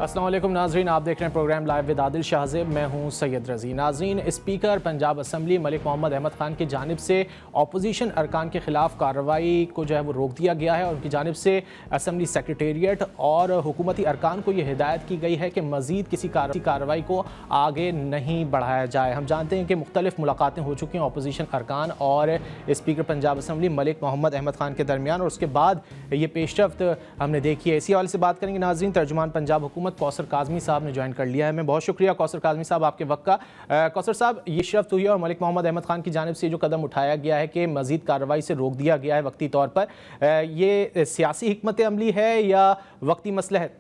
अस्सलाम वालेकुम नाजरीन, आप देख रहे हैं program live with Adil Shahzeb. मैं हूं सैयद रज़ी। नाजरीन, स्पीकर पंजाब असम्बली मलिक मोहम्मद अहमद ख़ान की जानिब से अपोजिशन अरकान के ख़िलाफ़ कार्रवाई को जो है वो रोक दिया गया है और उनकी जानिब से असम्बली सेक्रेटेरिएट और हुकूमती अरकान को ये हिदायत की गई है कि मज़ीद किसी कार्रवाई को आगे नहीं बढ़ाया जाए। हम जानते हैं कि मुख्तलिफ मुलाकातें हो चुकी हैं अपोजिशन अरकान और स्पीकर पंजाब असम्बली मलिक मोहम्मद अहमद ख़ान के दरमियान, और उसके बाद ये पेशरफ्त हमने देखी है। इसी हवाले से बात करेंगे नाजरीन। तर्जुमान पंजाब हुकूमत कौसर काज़मी साहब ने ज्वाइन कर लिया है। मैं बहुत शुक्रिया कौसर काज़मी साहब आपके वक्त का। कौसर साहब, ये शर्त हुई है और मलिक मोहम्मद अहमद ख़ान की जानिब से जो कदम उठाया गया है कि मज़ीद कार्रवाई से रोक दिया गया है वक्ती तौर पर, ये सियासी हिकमत अमली है या वक्ती मसलहत?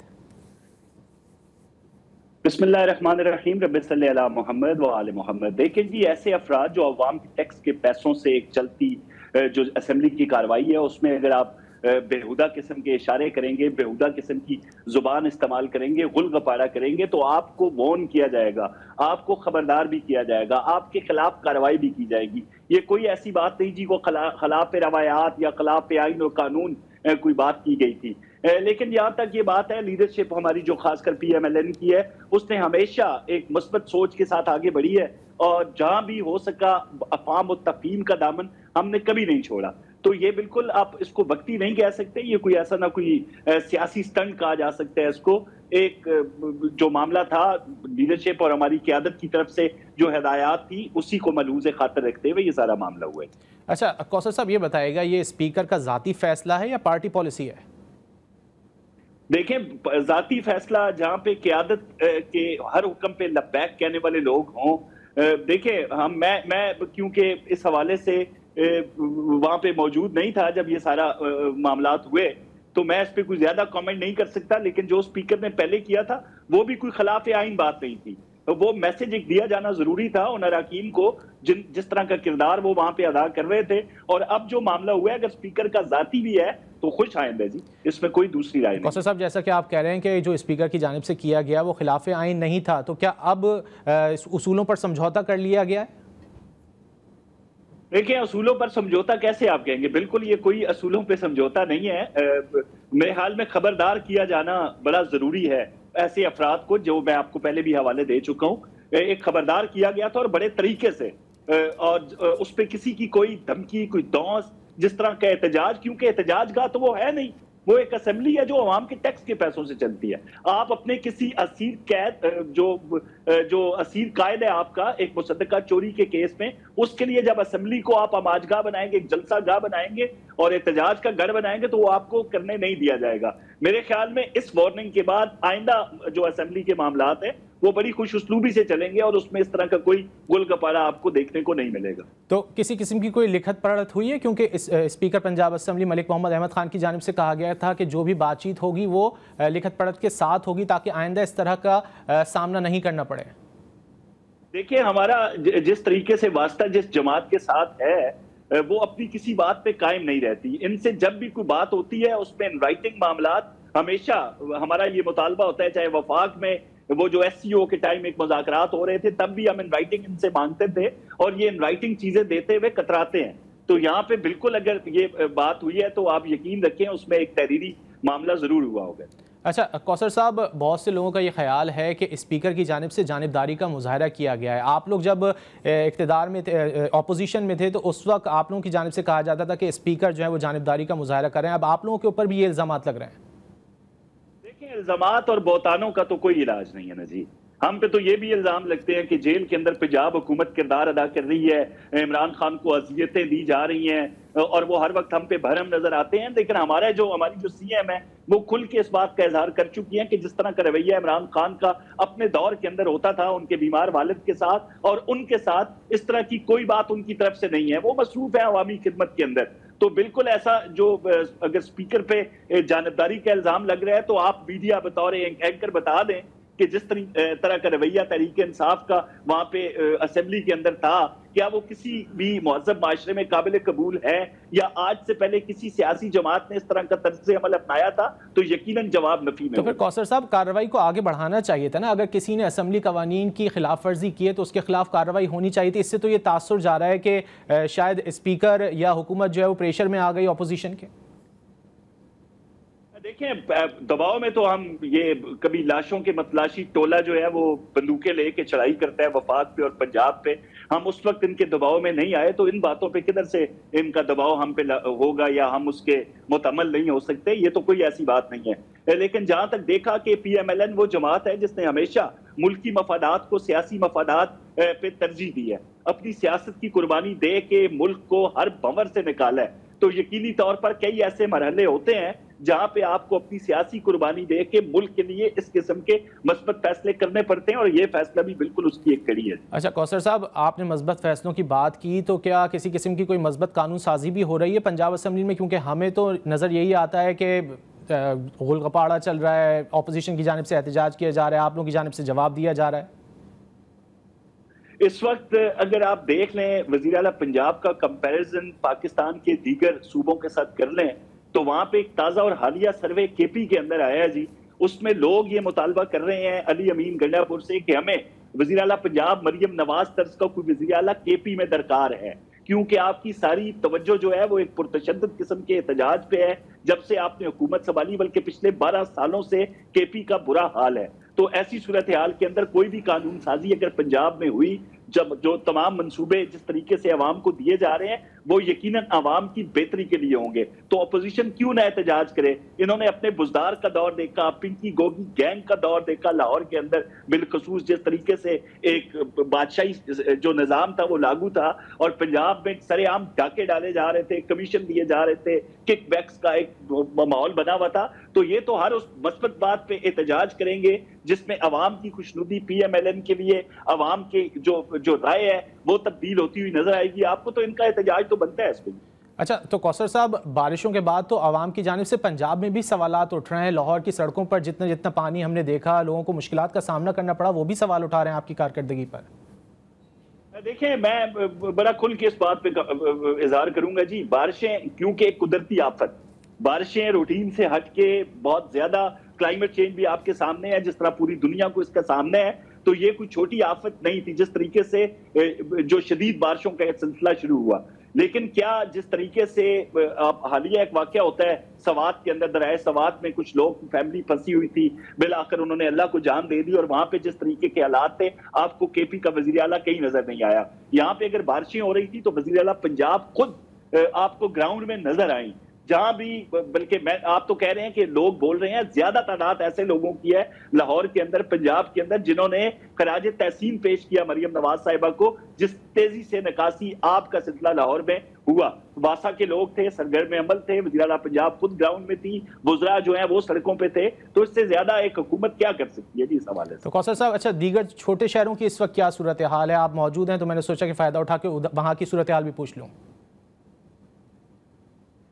बिस्मिल्लाहिर्रहमानिर्रहीम, रब्बि सल्ली अला मुहम्मद व आले मुहम्मद। देखिए जी, ऐसे अफराद जो अवाम के टैक्स के पैसों से एक चलती जो असेंबली की कार्रवाई है उसमें अगर आप बेहुदा किस्म के इशारे करेंगे, बेहुदा किस्म की जुबान इस्तेमाल करेंगे, गुल गपारा करेंगे तो आपको वॉर्न किया जाएगा, आपको खबरदार भी किया जाएगा, आपके खिलाफ कार्रवाई भी की जाएगी। ये कोई ऐसी बात नहीं जी को खिलाफ रवायात या खिलाफ आइन और कानून कोई बात की गई थी। लेकिन यहाँ तक ये बात है, लीडरशिप हमारी जो खासकर PMLN की है उसने हमेशा एक मुस्बत सोच के साथ आगे बढ़ी है और जहां भी हो सका अफ़ाम और तफ़हीम का दामन हमने कभी नहीं छोड़ा। तो ये बिल्कुल आप इसको वक्ती नहीं कह सकते, ये कोई ऐसा ना कोई सियासी स्टंट कहा जा सकता है इसको। एक जो मामला था लीडरशिप और हमारी क़यादत की तरफ से जो हिदायत थी उसी को मलूज़ खातर रखते हुए ये सारा मामला हुआ है। अच्छा कौसर साहब, ये बताएगा ये स्पीकर का ज़ाती फैसला है या पार्टी पॉलिसी है? देखें, ज़ाती फैसला जहाँ पे क़यादत के हर हुक्म पे लब्बैक कहने वाले लोग हों, देखें मैं क्योंकि इस हवाले से वहां पे मौजूद नहीं था जब ये सारा मामलात हुए, तो मैं इस पे कोई ज्यादा कमेंट नहीं कर सकता। लेकिन जो स्पीकर ने पहले किया था वो भी कोई खिलाफ आइन बात नहीं थी, तो वो मैसेज एक दिया जाना जरूरी था उन अरकान को जिस तरह का किरदार वो वहां पे अदा कर रहे थे। और अब जो मामला हुआ है, अगर स्पीकर का जाती भी है तो खुश आइंद है जी, इसमें कोई दूसरी राय नहीं। कौसर साहब, जैसा कि आप कह रहे हैं कि जो स्पीकर की जानिब से किया गया वो खिलाफ आइन नहीं था, तो क्या अब उसूलों पर समझौता कर लिया गया है? देखिए, असूलों पर समझौता कैसे आप कहेंगे, बिल्कुल ये कोई असूलों पे समझौता नहीं है। मेरे हाल में खबरदार किया जाना बड़ा जरूरी है ऐसे अफराद को, जो मैं आपको पहले भी हवाले दे चुका हूँ। एक खबरदार किया गया था और बड़े तरीके से, और उस पर किसी की कोई धमकी, कोई दौस, जिस तरह का एहतजाज, क्योंकि एहतजाज का तो वो है नहीं, वो एक असेंबली है जो अवाम के टैक्स के पैसों से चलती है। आप अपने किसी असीर कैद जो असीर कायद है आपका एक मुसद्दका चोरी के केस में, उसके लिए जब असेंबली को आप अमाजगाह बनाएंगे, एक जलसा गाह बनाएंगे और एहतजाज का गढ़ बनाएंगे, तो वो आपको करने नहीं दिया जाएगा। मेरे ख्याल में इस वार्निंग के बाद आइंदा जो असेंबली के मामलात है वो बड़ी खुश उसलूबी से चलेंगे और उसमें इस तरह का कोई गुलगपारा आपको देखने को नहीं मिलेगा। तो किसी किस्म की कोई लिखत पढ़त हुई है? क्योंकि स्पीकर पंजाब असम्बली मलिक मोहम्मद अहमद खान की जानिब से कहा गया था कि जो भी बातचीत होगी वो लिखत पढ़त के साथ होगी ताकि आइंदा इस तरह का सामना नहीं करना पड़े। देखिए, हमारा जिस तरीके से वास्ता जिस जमात के साथ है वो अपनी किसी बात पे कायम नहीं रहती। इनसे जब भी कोई बात होती है उसमें इन राइटिंग मामलात, हमेशा हमारा ये मुतालबा होता है, चाहे वफाक में वो जो SCO के टाइम एक मुज़ाकरात हो रहे थे तब भी हम इन राइटिंग इनसे मांगते थे और ये इन राइटिंग चीजें देते हुए कतराते हैं। तो यहाँ पे बिल्कुल अगर ये बात हुई है तो आप यकीन रखें उसमें एक तहरीरी मामला जरूर हुआ होगा। अच्छा कौसर साहब, बहुत से लोगों का ये ख्याल है कि स्पीकर की जानिब से जानिबदारी का मुजाहरा किया गया है। आप लोग जब इक़्तिदार में थे, अपोजिशन में थे, तो उस वक्त आप लोगों की जानिब से कहा जाता था कि स्पीकर जो है वो जानिबदारी का मुजाहरा कर रहे हैं। अब आप लोगों के ऊपर भी ये इल्ज़ामात लग रहे हैं। देखिए, इल्ज़ामात और बहतानों का तो कोई इलाज नहीं है ना जी। हम पे तो ये भी इल्जाम लगते हैं कि जेल के अंदर पंजाब हुकूमत किरदार अदा कर रही है, इमरान खान को अज़ियतें दी जा रही हैं और वो हर वक्त हम पे भरम नजर आते हैं। लेकिन हमारी जो CM है वो खुल के इस बात का इजहार कर चुकी है कि जिस तरह का रवैया इमरान खान का अपने दौर के अंदर होता था उनके बीमार वालिद के साथ और उनके साथ, इस तरह की कोई बात उनकी तरफ से नहीं है। वो मसरूफ है अवामी खिदमत के अंदर। तो बिल्कुल ऐसा जो अगर स्पीकर पे जानिबदारी का इल्जाम लग रहा है तो आप मीडिया बतौर एंकर बता दें कि जिस तरह का रवैया तहरीक इंसाफ का वहां पे असेंबली के अंदर था, क्या वो किसी भी मुहज़्ज़ब माशरे में काबिल कबूल है, या आज से पहले किसी सियासी जमात ने इस तरह का तर्ज़ अमल अपनाया था? तो यकीनन जवाब नफी में। तो फिर कौसर साहब, कार्रवाई को आगे बढ़ाना चाहिए था ना। अगर किसी ने असेंबली कवानीन की खिलाफ वर्जी की है तो उसके खिलाफ कार्रवाई होनी चाहिए थी। इससे तो ये तासुर जा रहा है कि शायद स्पीकर या हुकूमत जो है वो प्रेशर में आ गई अपोजिशन के। देखें, दबाव में तो हम ये कभी लाशों के मतलाशी टोला जो है वो बंदूकें लेके चढ़ाई करता है वफाक पे और पंजाब पे, हम उस वक्त इनके दबाव में नहीं आए, तो इन बातों पे किधर से इनका दबाव हम पे होगा या हम उसके मुतअम्मल नहीं हो सकते, ये तो कोई ऐसी बात नहीं है। लेकिन जहां तक देखा कि PMLN वो जमात है जिसने हमेशा मुल्की मफादात को सियासी मफादात पे तरजीह दी है, अपनी सियासत की कुर्बानी दे के मुल्क को हर भंवर से निकाला है, तो यकीनी तौर पर कई ऐसे मरहले होते हैं जहां पे आपको अपनी सियासी कुर्बानी दे के मुल्क के लिए इस किस्म के मस्बत फैसले करने पड़ते हैं, और ये फैसला भी बिल्कुल उसकी एक कड़ी है। अच्छा कौसर साहब, आपने मस्बत फैसलों की बात की, तो क्या किसी किस्म की कोई मस्बत कानून साजी भी हो रही है पंजाब असम्बली में? क्योंकि हमें तो नज़र यही आता है कि गोलगपाड़ा चल रहा है, अपोजिशन की जानिब से एहतजाज किया जा रहा है, आप लोगों की जानिब से जवाब दिया जा रहा है। इस वक्त अगर आप देख लें वज़ीर आला पंजाब का कंपैरिजन पाकिस्तान के दीगर सूबों के साथ कर लें, तो वहां पे एक ताजा और हालिया सर्वे KP के अंदर आया है जी, उसमें लोग ये मुतालबा कर रहे हैं अली अमीन गंडापुर से कि हमें वज़ीर आला पंजाब मरियम नवाज तर्ज का कोई वज़ीर आला KP में दरकार है, क्योंकि आपकी सारी तवज्जो जो है वो एक पुरतशद्दुद किस्म के एहतजाज पे है जब से आपने हुकूमत संभाली, बल्कि पिछले 12 सालों से KP का बुरा हाल है। तो ऐसी सूरत हाल के अंदर कोई भी कानून साजी अगर पंजाब में हुई, जब जो तमाम मंसूबे जिस तरीके से अवाम को दिए जा रहे हैं वो यकीनन अवाम की बेहतरी के लिए होंगे, तो अपोजिशन क्यों ना एहतजाज करे। इन्होंने अपने बुजदार का दौर देखा, पिंकी गोगी गैंग का दौर देखा लाहौर के अंदर, बिलखसूस जिस तरीके से एक बादशाही जो निज़ाम था वो लागू था और पंजाब में सरेआम डाके डाले जा रहे थे, कमीशन दिए जा रहे थे, किक बैक्स का एक माहौल बना हुआ था। तो ये तो हर उस मस्बत बात पे एहतजाज करेंगे जिसमें अवाम की खुशनुदी PMLN के लिए अवाम के जो राय है वो तब्दील होती हुई नजर आएगी आपको, तो इनका एहतजाज तो बनता है इस पे। अच्छा, तो कौसर साहब, बारिशों के बाद तो आवाम की जानिब से पंजाब में भी सवालात उठ रहे हैं। लाहौर की सड़कों पर जितना जितना पानी हमने देखा, लोगों को मुश्किलात का सामना करना पड़ा, वो भी सवाल उठा रहे हैं आपकी कारकर्दगी पर। देखिए, मैं बड़ा खुल के इस बात पे इजहार करूंगा जी, बारिशें क्योंकि एक कुदरती आफत, बारिशें रूटीन से हटके बहुत ज्यादा क्लाइमेट चेंज भी आपके सामने है, जिस तरह पूरी दुनिया को इसका सामने है, तो ये कोई छोटी आफत नहीं थी जिस तरीके से जो शदीद बारिशों का एक सिलसिला शुरू हुआ। लेकिन क्या जिस तरीके से हालिया एक वाकया होता है सवात के अंदर, दराए सवात में कुछ लोग फैमिली फंसी हुई थी, बिलाकर उन्होंने अल्लाह को जान दे दी, और वहां पे जिस तरीके के हालात थे आपको KP का वजीर आला कहीं नजर नहीं आया। यहाँ पे अगर बारिशें हो रही थी तो वजीर आला पंजाब खुद आपको ग्राउंड में नजर आई, जहां भी, बल्कि मैं आप तो कह रहे हैं कि लोग बोल रहे हैं ज्यादा तादाद ऐसे लोगों की है लाहौर के अंदर, पंजाब के अंदर, जिन्होंने खराज तहसीन पेश किया मरियम नवाज साहिबा को, जिस तेजी से निकासी आपका सिलसिला लाहौर में हुआ। वासा के लोग थे, सरगर्म अमल थे, वज़ीर आला पंजाब खुद ग्राउंड में थी, वुज़रा जो है वो सड़कों पे थे, तो इससे ज्यादा एक हुकूमत क्या कर सकती है जी इस हवाले से। तो कौसर साहब, अच्छा दीगर छोटे शहरों की इस वक्त क्या सूरत हाल है? आप मौजूद हैं तो मैंने सोचा कि फायदा उठा के वहां की सूरत हाल भी पूछ लूँ।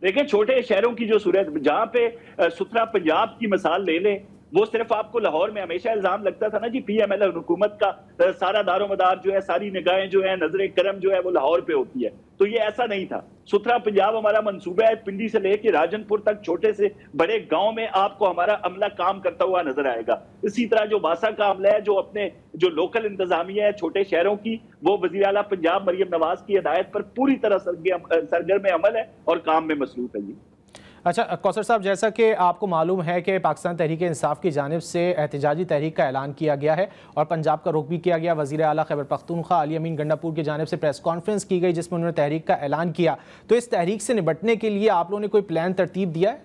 देखिए, छोटे शहरों की जो सूरत, जहां पे सुथरा पंजाब की मिसाल ले लें, वो सिर्फ आपको लाहौर में हमेशा इल्जाम लगता था ना जी, PMLN हुकूमत का सारा दारोमदार जो है, सारी निगाहें जो है, नजर करम जो है वो लाहौर पे होती है, तो ये ऐसा नहीं था। सुथरा पंजाब हमारा मंसूबा है, पिंडी से लेके राजनपुर तक छोटे से बड़े गांव में आपको हमारा अमला काम करता हुआ नजर आएगा। इसी तरह जो वासा का अमला है, जो अपने जो लोकल इंतजामिया है छोटे शहरों की, वो वज़ीर आला पंजाब मरियम नवाज की हिदायत पर पूरी तरह सरगर्म अमल है और काम में मसरूफ है जी। अच्छा कौसर साहब, जैसा कि आपको मालूम है कि पाकिस्तान तहरीक इंसाफ की जानिब से एहतजाजी तहरीक का ऐलान किया गया है और पंजाब का रुख भी किया गया। वज़ीर आला खैबर पख्तूनख्वा अली अमीन गंडापुर की जानिब से प्रेस कॉन्फ्रेंस की गई जिसमें उन्होंने तहरीक का ऐलान किया। तो इस तहरीक से निपटने के लिए आप लोगों ने कोई प्लान तरतीब दिया है?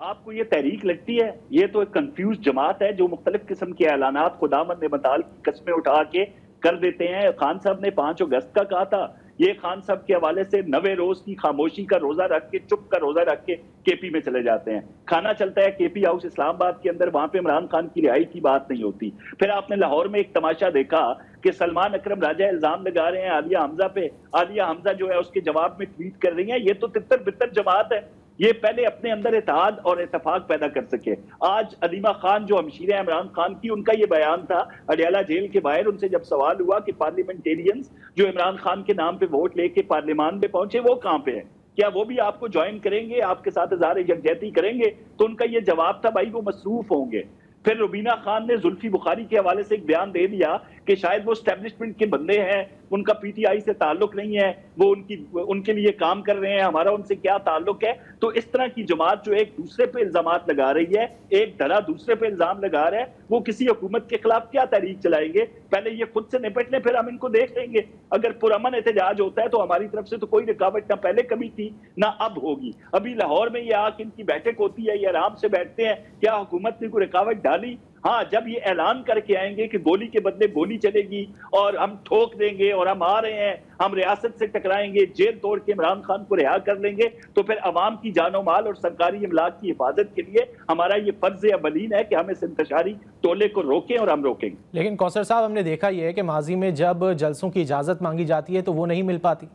आपको ये तहरीक लगती है? ये तो एक कंफ्यूज जमात है जो मुख्तलिफ किस्म के ऐलानात खुदामंद मताल की कस्में उठा के कर देते हैं। खान साहब ने 5 अगस्त का कहा था, ये खान साहब के हवाले से 90 रोज की खामोशी का रोजा रख के, चुप का रोजा रख के KP में चले जाते हैं। खाना चलता है KP हाउस इस्लामाबाद के अंदर, वहां पे इमरान खान की रिहाई की बात नहीं होती। फिर आपने लाहौर में एक तमाशा देखा कि सलमान अकरम राजा इल्जाम लगा रहे हैं आलिया हमजा पे, आलिया हमजा जो है उसके जवाब में ट्वीट कर रही है। ये तो तितर बितर जमात है, ये पहले अपने अंदर इत्तेहाद और इत्तेफाक पैदा कर सके। आज अलीमा खान जो हमशीर है इमरान खान की, उनका ये बयान था अडियाला जेल के बाहर, उनसे जब सवाल हुआ कि पार्लियामेंटेरियंस जो इमरान खान के नाम पे वोट लेके पार्लियामान में पहुंचे वो कहां पे हैं, क्या वो भी आपको ज्वाइन करेंगे, आपके साथ इज़हार यकजहती करेंगे? तो उनका ये जवाब था भाई वो मसरूफ होंगे। फिर रुबीना खान ने जुल्फी बुखारी के हवाले से एक बयान दे दिया कि शायद वो स्टैब्लिशमेंट के बंदे हैं, उनका पीटीआई से ताल्लुक नहीं है, वो उनके लिए काम कर रहे हैं, हमारा उनसे क्या ताल्लुक है। तो इस तरह की जमात जो एक दूसरे पे इल्जामात लगा रही है, एक धड़ा दूसरे पे इल्जाम लगा रहा है, वो किसी हुकूमत के खिलाफ क्या तहरीक चलाएंगे? पहले ये खुद से निपट लें, फिर हम इनको देख लेंगे। अगर पुरअमन एहतजाज होता है तो हमारी तरफ से तो कोई रुकावट ना पहले कभी थी ना अब होगी। अभी लाहौर में ये आके इनकी बैठक होती है, ये आराम से बैठते हैं, क्या हुकूमत ने कोई रुकावट डाली? हाँ, जब ये ऐलान करके आएंगे कि गोली के बदले गोली चलेगी और हम ठोक देंगे और हम आ रहे हैं, हम रियासत से टकराएंगे, जेल तोड़ के इमरान खान को रिहा कर लेंगे, तो फिर अवाम की जानो माल और सरकारी इमलाक की हिफाजत के लिए हमारा ये फर्ज अवलीन है कि हम इस इंतशारी टोले को रोकें और हम रोकेंगे। लेकिन कौसर साहब, हमने देखा यह है कि माजी में जब जलसों की इजाजत मांगी जाती है तो वो नहीं मिल पाती।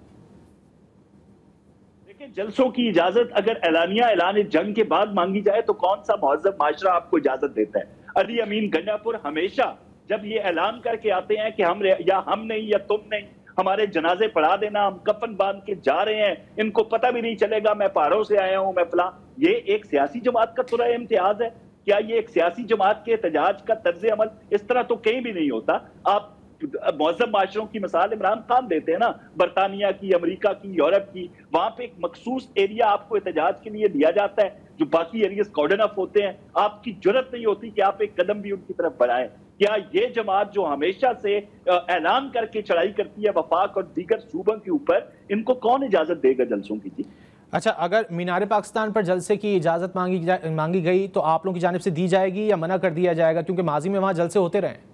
जलसों की इजाजत अगर ऐलानिया ऐलान जंग के बाद मांगी जाए तो कौन सा मुहज़्ज़ब माशरा आपको इजाजत देता है? अली अमीन गंजापुर हमेशा जब ये ऐलान करके आते हैं कि हम नहीं या तुम नहीं, हमारे जनाजे पढ़ा देना, हम कफन बांध के जा रहे हैं, इनको पता भी नहीं चलेगा मैं पहाड़ों से आया हूं, मैं फलां। ये एक सियासी जमात का तुरा इम्तियाज है क्या? ये एक सियासी जमात के एहतजाज का तर्ज अमल इस तरह तो कहीं भी नहीं होता। आप मुहज़्ज़ब माशरों की मिसाल इमरान खान देते हैं ना, बरतानिया की, अमेरिका की, यूरोप की, वहां पे एक मखसूस एरिया आपको एहतजाज के लिए दिया जाता है, जो बाकी एरियाज कॉर्डन ऑफ होते हैं। आपकी जरूरत नहीं होती कि आप एक कदम भी उनकी तरफ बढ़ाएं। क्या ये जमात जो हमेशा से ऐलान करके चढ़ाई करती है वफाक और दीगर सूबों के ऊपर, इनको कौन इजाजत देगा जलसों की? जी अच्छा, अगर मीनार पाकिस्तान पर जलसे की इजाजत मांगी गई तो आप लोगों की जानिब से दी जाएगी या मना कर दिया जाएगा? क्योंकि माजी में वहां जलसे होते रहे।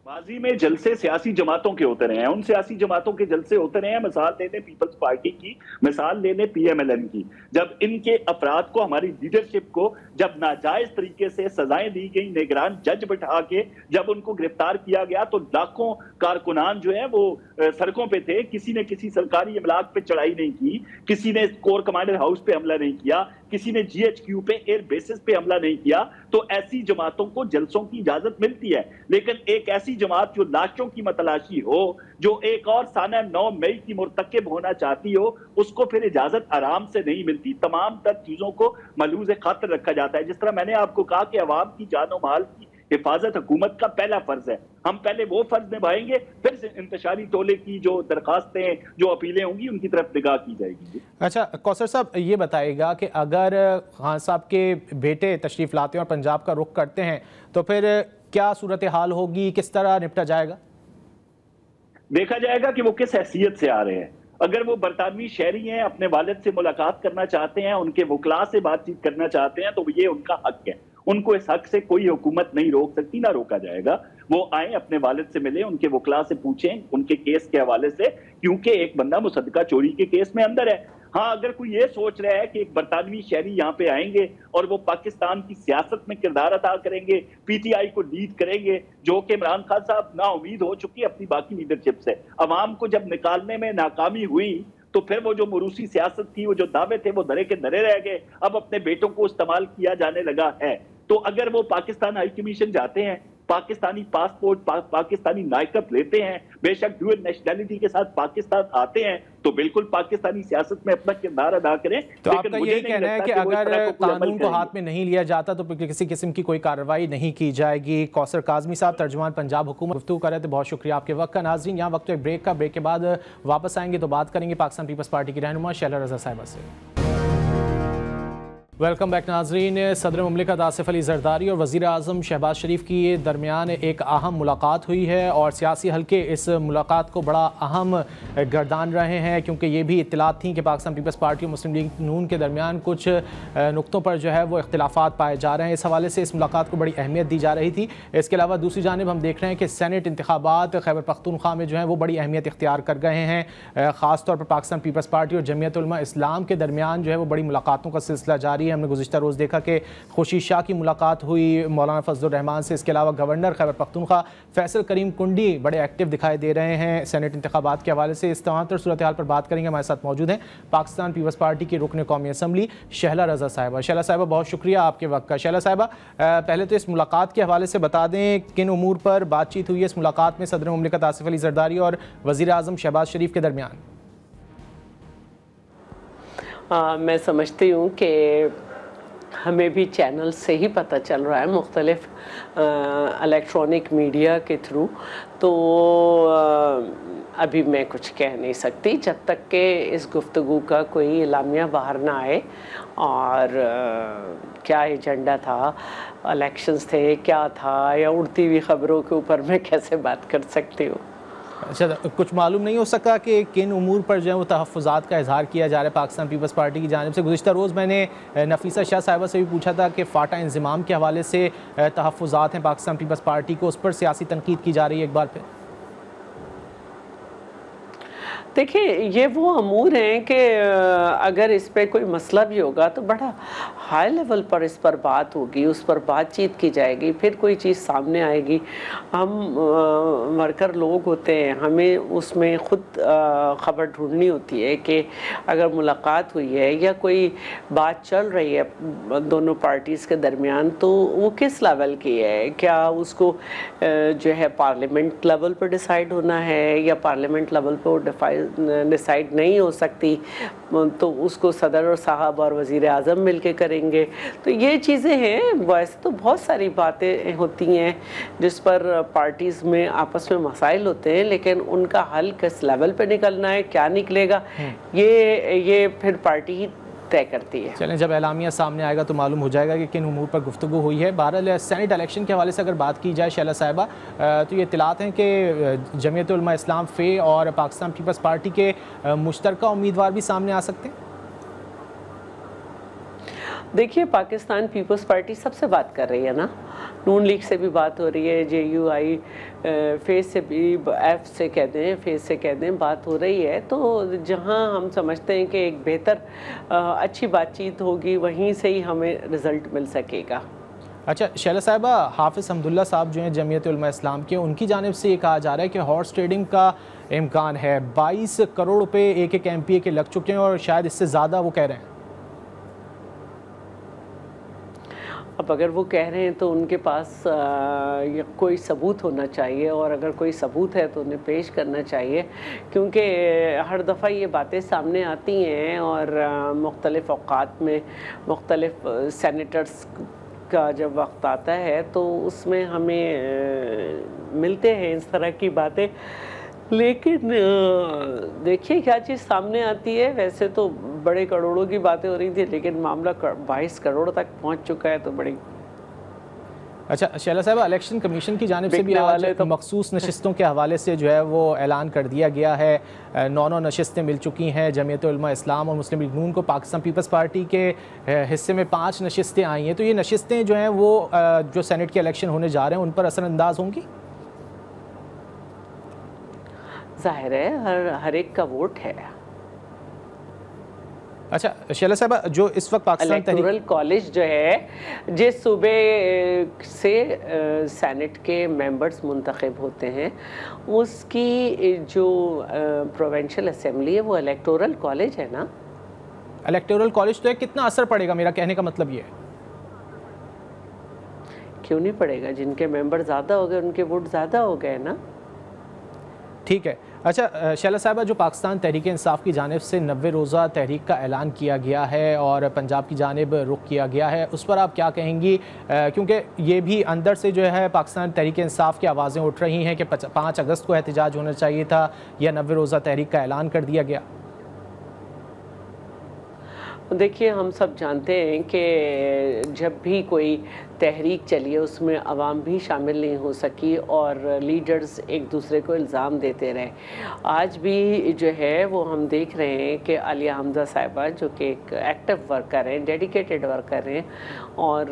माजी में जलसे सियासी जमातों के होते रहे हैं, उन सियासी जमातों के जलसे होते रहे हैं। मिसाल ले लें पीपल्स पार्टी की, मिसाल ले लें पीएमएलएन की। जब इनके अफराद को, हमारी लीडरशिप को जब नाजायज तरीके से सजाएं दी गई, निगरान जज बिठा के जब उनको गिरफ्तार किया गया, तो लाखों कारकुनान जो है वो सड़कों पे थे। किसी ने किसी सरकारी इमलाक पे चढ़ाई नहीं की, किसी ने कोर कमांडर हाउस पे हमला नहीं किया, किसी ने जीएचक्यू पे एयर बेसिस पे हमला नहीं किया। तो ऐसी जमातों को जलसों की इजाजत मिलती है। लेकिन एक ऐसी जमात जो लाशों की मतलाशी हो, जो एक और साना 9 मई की मुर्तकिब होना चाहती हो, उसको फिर इजाजत आराम से नहीं मिलती। तमाम तर चीजों को मलूज़ खातिर रखा जाता है। जिस तरह मैंने आपको कहा कि अवाम की जान और माल की हिफाजत हुकूमत का पहला फर्ज है, हम पहले वो फर्ज निभाएंगे, फिर इंतशारी टोले की जो दरखास्तें, जो अपीलें होंगी, उनकी तरफ निगाह की जाएगी। अच्छा कौसर साहब, ये बताइएगा कि अगर खान साहब के बेटे तशरीफ लाते हैं और पंजाब का रुख करते हैं तो फिर क्या सूरत हाल होगी, किस तरह निपटा जाएगा? देखा जाएगा कि वो किस हैसियत से आ रहे हैं। अगर वो बरतानवी शहरी हैं, अपने वालिद से मुलाकात करना चाहते हैं, उनके वकला से बातचीत करना चाहते हैं, तो ये उनका हक है। उनको इस हक से कोई हुकूमत नहीं रोक सकती, ना रोका जाएगा। वो आए, अपने वालिद से मिले, उनके वकला से पूछें उनके केस के हवाले से, क्योंकि एक बंदा मुसद्दका चोरी के केस में अंदर है। हाँ, अगर कोई ये सोच रहा है कि एक बरतानवी शहरी यहाँ पे आएंगे और वो पाकिस्तान की सियासत में किरदार अदा करेंगे, पीटीआई को लीड करेंगे, जो कि इमरान खान साहब ना उम्मीद हो चुकी अपनी बाकी लीडरशिप से। अवाम को जब निकालने में नाकामी हुई तो फिर वो जो मरूसी सियासत थी, वो जो दावे थे, वो धरे के धरे रह गए। अब अपने बेटों को इस्तेमाल किया जाने लगा है। तो अगर वो पाकिस्तान हाई कमीशन जाते हैं, पाकिस्तानी पासपोर्ट, पाकिस्तानी नायकत लेते हैं, बेशक ड्यूअल नेशनैलिटी के साथ पाकिस्तान आते हैं, तो बिल्कुल पाकिस्तानी सियासत में अपना किरदार अदा करें। तो आपका यही कहना है कि अगर कानून को हाथ में नहीं लिया जाता तो किसी किस्म की कोई कार्रवाई नहीं की जाएगी। कौसर काज़मी साहब, तर्जुमान पंजाब हुकूमत, गुफ्तगू कर रहे थे। बहुत शुक्रिया आपके वक्त का। नाज़रीन, यहाँ वक्त एक ब्रेक का, ब्रेक के बाद वापस आएंगे तो बात करेंगे पाकिस्तान पीपल्स पार्टी की रहनुमा शैला रज़ा साहिबा से। वेलकम बैक नाजरीन। सदर मुमलिकत आसिफ अली जरदारी और वज़ीर आज़म शहबाज शरीफ की दरमियान एक अहम मुलाकात हुई है और सियासी हल्के इस मुलाकात को बड़ा अहम गर्दान रहे हैं, क्योंकि ये भी इत्तलात थी कि पाकिस्तान पीपल्स पार्टी और मुस्लिम लीग नून के दरमियान कुछ नुक्तों पर जो है वो इख्तिलाफात पाए जा रहे हैं। इस हवाले से इस मुलाकात को बड़ी अहमियत दी जा रही थी। इसके अलावा दूसरी जानिब हम देख रहे हैं कि सेनेट इंतखाबात खैबर पख्तूनख्वा में जो है वो बड़ी अहमियत इख्तियार कर गए हैं। ख़ास तौर पर पाकिस्तान पीपल्स पार्टी और जमीयत उलमा इस्लाम के दरमियान जो है वो बड़ी मुलाकातों का सिलसिला जारी है। हमने गुज़िश्ता रोज़ देखा कि खुशी शाह की मुलाकात हुई मौलाना फजलुर रहमान से। इसके अलावा गवर्नर खैबर पख्तूनख्वा फैसल करीम कुंडी बड़े एक्टिव दिखाई दे रहे हैं सेनेट इंतखाबात के हवाले से। इस तमाम तर सूरत हाल पर बात करेंगे। हमारे साथ मौजूद हैं पाकिस्तान पीपल्स पार्टी के रुकन कौमी असम्बली शैला रज़ा साहिबा। शैला साहिबा, बहुत शुक्रिया आपके वक्त का। शैला साहिबा, पहले तो इस मुलाकात के हवाले से बता दें किन उमूर पर बातचीत हुई है इस मुलाकात में सदर मुमलिकत आसिफ अली जरदारी और वज़ीर आज़म शहबाज शरीफ के दरमियान? मैं समझती हूँ कि हमें भी चैनल से ही पता चल रहा है, मुख्तलिफ इलेक्ट्रॉनिक मीडिया के थ्रू। तो अभी मैं कुछ कह नहीं सकती जब तक कि इस गुफ्तगू का कोई इलामिया बाहर ना आए। और क्या एजेंडा था, इलेक्शंस थे, क्या था, या उड़ती हुई ख़बरों के ऊपर मैं कैसे बात कर सकती हूँ। अच्छा, कुछ मालूम नहीं हो सका कि किन उमूर पर जो है वो तहफ़्फ़ुज़ात का इजहार किया जा रहा है पाकिस्तान पीपल्स पार्टी की जानिब से। गुज़िश्ता रोज़ मैंने नफीसा शाह साहिबा से भी पूछा था कि फ़ाटा इंज़िमाम के हवाले से तहफ़्फ़ुज़ात हैं पाकिस्तान पीपल्स पार्टी को, उस पर सियासी तनकीद की जा रही है एक बार फिर। देखिए, ये वो अमूर हैं कि अगर इस पर कोई मसला भी होगा तो बड़ा हाई लेवल पर इस पर बात होगी, उस पर बातचीत की जाएगी, फिर कोई चीज़ सामने आएगी। हम वर्कर लोग होते हैं, हमें उसमें ख़ुद ख़बर ढूंढनी होती है कि अगर मुलाकात हुई है या कोई बात चल रही है दोनों पार्टीज़ के दरमियान तो वो किस लेवल की है। क्या उसको जो है पार्लियामेंट लेवल पर डिसाइड होना है या पार्लियामेंट लेवल पर डिसाइड नहीं हो सकती तो उसको सदर और साहब और वज़ीर आज़म मिल के करेंगे। तो ये चीज़ें हैं। वैसे तो बहुत सारी बातें होती हैं जिस पर पार्टीज़ में आपस में मसाइल होते हैं, लेकिन उनका हल किस लेवल पे निकलना है, क्या निकलेगा, ये फिर पार्टी ही तय करती है। चलें, जब एलामिया सामने आएगा तो मालूम हो जाएगा कि किन उमूर पर गुफ्तगू हुई है। बहरहाल सेनेट इलेक्शन के हवाले से अगर बात की जाए शैला साहिबा, तो ये इत्तलात हैं कि जमीयत उलमा इस्लाम फ़े और पाकिस्तान पीपल्स पार्टी के मुश्तरका उम्मीदवार भी सामने आ सकते हैं। देखिए, पाकिस्तान पीपल्स पार्टी सबसे बात कर रही है ना, नून लीग से भी बात हो रही है, JUI फेस से भी, F से कह दें, फेस से कह दें, बात हो रही है। तो जहां हम समझते हैं कि एक बेहतर अच्छी बातचीत होगी वहीं से ही हमें रिज़ल्ट मिल सकेगा। अच्छा शैला साहिबा, हाफिज़ हमदुल्ला साहब जो हैं जमीयत उलमा इस्लाम के, उनकी जानिब से ये कहा जा रहा है कि हॉर्स ट्रेडिंग का इम्कान है। 22 करोड़ रुपये एक MPA के लग चुके हैं और शायद इससे ज़्यादा वो कह रहे हैं। अब अगर वो कह रहे हैं तो उनके पास कोई सबूत होना चाहिए, और अगर कोई सबूत है तो उन्हें पेश करना चाहिए, क्योंकि हर दफ़ा ये बातें सामने आती हैं और मुख्तलिफ़ औक़ात में मुख्तलिफ़ सेनेटर्स का जब वक्त आता है तो उसमें हमें मिलते हैं इस तरह की बातें। लेकिन देखिए क्या चीज़ सामने आती है। वैसे तो बड़े करोड़ों की बातें हो रही थी, लेकिन मामला 22 करोड़ तक पहुंच चुका है, तो बड़ी। अच्छा शैला साहब, इलेक्शन कमीशन की जानिब से भी आज तो मखसूस नशिस्तों के हवाले से जो है वो ऐलान कर दिया गया है। 9 नशिस्तें मिल चुकी हैं जमीयत उलमा इस्लाम और मुस्लिम लीग नून को। पाकिस्तान पीपल्स पार्टी के हिस्से में 5 नशिस्तें आई हैं। तो ये नशिस्तें जो हैं वो जो सेनेट के इलेक्शन होने जा रहे हैं उन पर असरअंदाज होंगी। जाहिर है हर एक का वोट है। अच्छा शैला साहब, जो इस वक्त पाकिस्तान इलेक्टोरल कॉलेज जो है जिस सूबे से सेनेट के मेंबर्स मुंतखब होते हैं उसकी जो प्रोविंशियल असेंबली है वो इलेक्टोरल कॉलेज है ना। इलेक्टोरल कॉलेज तो है, कितना असर पड़ेगा, मेरा कहने का मतलब ये है। क्यों नहीं पड़ेगा, जिनके मेंबर ज़्यादा हो गए उनके वोट ज़्यादा हो गए ना। ठीक है। अच्छा शैला साहिबा, जो पाकिस्तान तहरीक इंसाफ की जानिब से 90 रोज़ा तहरीक का ऐलान किया गया है और पंजाब की जानिब रुख किया गया है, उस पर आप क्या कहेंगी? क्योंकि ये भी अंदर से जो है पाकिस्तान तहरीक इंसाफ की आवाज़ें उठ रही हैं कि 5 अगस्त को एहतजाज होना चाहिए था या 90 रोज़ा तहरीक का ऐलान कर दिया गया। देखिए, हम सब जानते हैं कि जब भी कोई तहरीक चली है उसमें अवाम भी शामिल नहीं हो सकी और लीडर्स एक दूसरे को इल्ज़ाम देते रहे। आज भी जो है वो हम देख रहे हैं कि आलिया हमजा साहिबा जो कि एक एक्टिव वर्कर हैं, डेडिकेटेड वर्कर हैं, और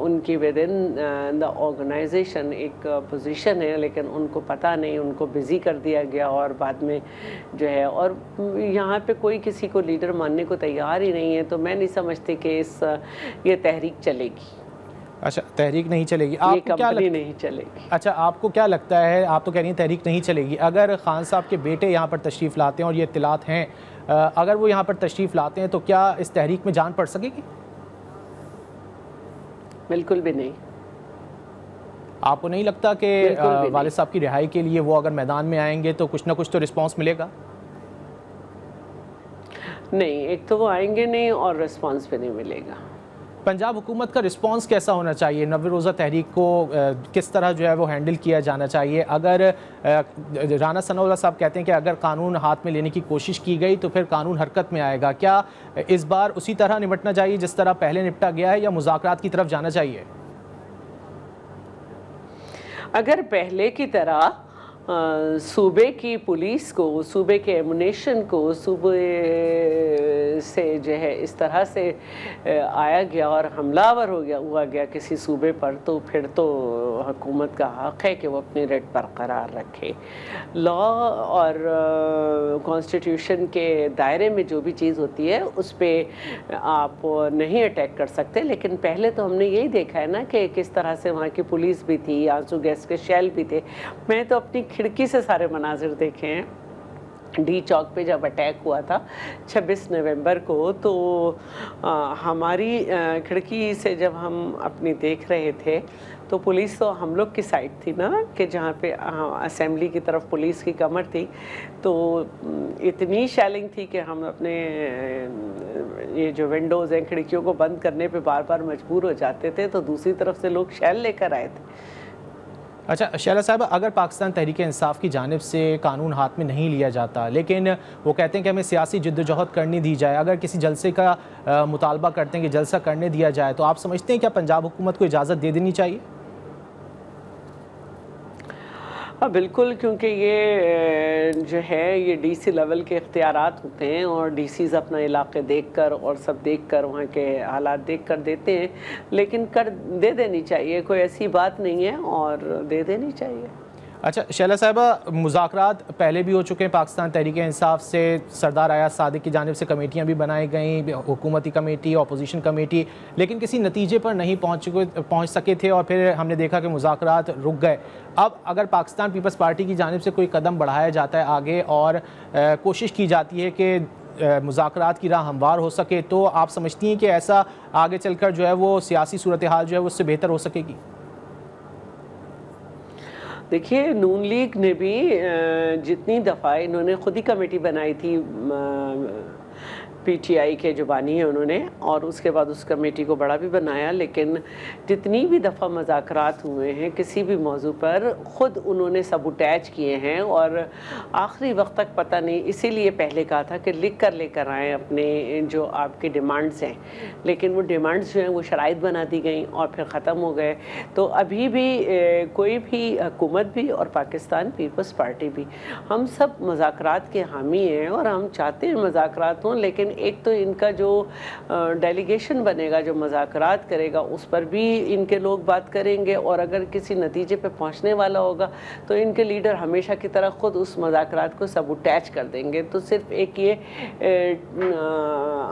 उनकी विद इन द ऑर्गेनाइजेशन एक पोजीशन है, लेकिन उनको पता नहीं, उनको बिज़ी कर दिया गया और बाद में जो है, और यहाँ पे कोई किसी को लीडर मानने को तैयार ही नहीं है। तो मैं नहीं समझती कि ये तहरीक चलेगी। अच्छा, तहरीक नहीं चलेगी, आपको क्या लगता है? नहीं चलेगी। अच्छा, आपको क्या लगता है? आप तो कह रही हैं तहरीक नहीं चलेगी। अगर खान साहब के बेटे यहाँ पर तशरीफ़ लाते हैं और ये इत्तलात हैं, अगर वो यहाँ पर तशरीफ़ लाते हैं तो क्या इस तहरीक में जान पड़ सकेगी? बिल्कुल भी नहीं। आपको नहीं लगता कि वालिद साहब की रिहाई के लिए वो अगर मैदान में आएंगे तो कुछ ना कुछ तो रिस्पॉन्स मिलेगा? नहीं, एक तो वो आएंगे नहीं और रिस्पॉन्स भी नहीं मिलेगा। पंजाब हुकूमत का रिस्पांस कैसा होना चाहिए? नब्बे रोज़ा तहरीक को किस तरह जो है वो हैंडल किया जाना चाहिए? अगर राना सनाउल्लाह साहब कहते हैं कि अगर कानून हाथ में लेने की कोशिश की गई तो फिर कानून हरकत में आएगा, क्या इस बार उसी तरह निपटना चाहिए जिस तरह पहले निपटा गया है, या मुज़ाकरात की तरफ जाना चाहिए? अगर पहले की तरह सूबे की पुलिस को, सूबे के एमुनेशन को सूबे से जो है इस तरह से आया गया और हमलावर हुआ गया किसी सूबे पर, तो फिर तो हुकूमत का हक़ है कि वो अपनी रेट बरकरार रखे। लॉ और कॉन्स्टिट्यूशन के दायरे में जो भी चीज़ होती है उस पर आप नहीं अटैक कर सकते, लेकिन पहले तो हमने यही देखा है ना कि किस तरह से वहाँ की पुलिस भी थी, आंसू गैस के शेल भी थे। मैं तो अपनी खिड़की से सारे मनाजिर देखे हैं। डी चौक पे जब अटैक हुआ था 26 नवंबर को, तो हमारी खिड़की से जब हम अपनी देख रहे थे तो पुलिस तो हम लोग की साइड थी ना, कि जहाँ पे असेंबली की तरफ पुलिस की कमर थी, तो इतनी शैलिंग थी कि हम अपने ये जो विंडोज़ हैं, खिड़कियों को बंद करने पे बार बार मजबूर हो जाते थे, तो दूसरी तरफ से लोग शैल लेकर आए थे। अच्छा शैला साहब, अगर पाकिस्तान तहरीक इंसाफ की जानिब से कानून हाथ में नहीं लिया जाता, लेकिन वो कहते हैं कि हमें सियासी जद्दोजहद करने दी जाए, अगर किसी जलसे का मुतालबा करते हैं कि जलसा करने दिया जाए, तो आप समझते हैं क्या पंजाब हुकूमत को इजाज़त दे देनी चाहिए? हाँ बिल्कुल, क्योंकि ये जो है ये डीसी लेवल के इख्तियारात होते हैं और डीसीज़ अपना इलाके देखकर और सब देखकर वहाँ के हालात देखकर देते हैं, लेकिन कर दे देनी चाहिए, कोई ऐसी बात नहीं है और दे देनी चाहिए। अच्छा शैला साहिबा, मुज़ाकरात पहले भी हो चुके हैं पाकिस्तान तहरीक इंसाफ से, सरदार अयाज सादिक की जानिब से कमेटियाँ भी बनाई गई, हुकूमती कमेटी, अपोजिशन कमेटी, लेकिन किसी नतीजे पर नहीं पहुँच सके थे और फिर हमने देखा कि मुज़ाकरात रुक गए। अब अगर पाकिस्तान पीपल्स पार्टी की जानिब से कोई कदम बढ़ाया जाता है आगे और कोशिश की जाती है कि मुज़ाकरात की राह हमवार हो सके, तो आप समझती हैं कि ऐसा आगे चलकर जो है वो सियासी सूरत हाल जो है वो उससे बेहतर हो सकेगी? देखिए, नून लीग ने भी जितनी दफ़ा इन्होंने खुद ही कमेटी बनाई थी, पीटीआई के जो बानी है उन्होंने, और उसके बाद उस कमेटी को बड़ा भी बनाया, लेकिन जितनी भी दफ़ा मुज़ाकरात हुए हैं किसी भी मौजू पर ख़ुद उन्होंने सबूटैच किए हैं और आखिरी वक्त तक पता नहीं, इसीलिए पहले कहा था कि लिख कर लेकर आएँ अपने जो आपके डिमांड्स हैं, लेकिन वो डिमांड्स जो हैं वो शराइत बना दी गई और फिर ख़त्म हो गए। तो अभी भी कोई भी हुकूमत भी और पाकिस्तान पीपल्स पार्टी भी, हम सब मुज़ाकरात के हामी हैं और हम चाहते हैं मुज़ाकरात हों, लेकिन एक तो इनका जो डेलीगेशन बनेगा जो मुज़ाकरात करेगा उस पर भी इनके लोग बात करेंगे, और अगर किसी नतीजे पे पहुंचने वाला होगा तो इनके लीडर हमेशा की तरह ख़ुद उस मुज़ाकरात को सबूटैच कर देंगे। तो सिर्फ एक ये